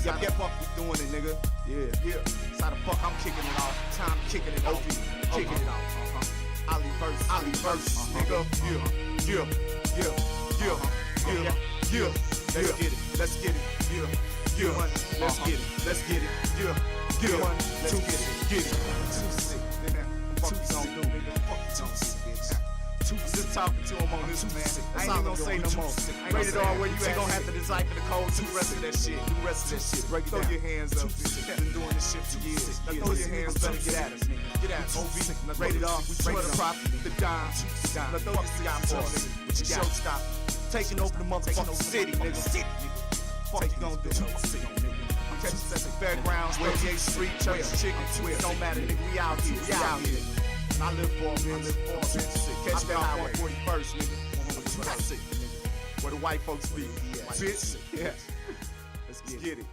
Yep, fuck you doing it, nigga. Yeah. It's how the fuck I'm kicking it off. Time kicking it off. Kicking it off. Ali verse, nigga. Yeah. Let's get it. Yeah. Let's get it. Yeah. Let's get it. Too sick. Fuck you gon' do, nigga. Fuck you gon' do, bitch. Just talking to him on this, man. I ain't even gonna say no more. Rated R where you ain't gonna have to decipher the code. Do the rest of that shit. Break it down. Throw your hands up. Been doing this shit for years. Now throw your hands up. Get at us, nigga. Get at us. OV. Rated R. We swear the profit. The dime. Now throw your sky boys. What you got? Showstop. Taking over the motherfucking city, nigga. Fuck you gon' do? I'm catching sets at fairgrounds, 38th Street, Church Chicken, Twist. Don't matter, nigga. We out here. And I live for a bitch. Catch that highway 41st, nigga. Where the white folks be. Bitch. Yeah. Let's get it.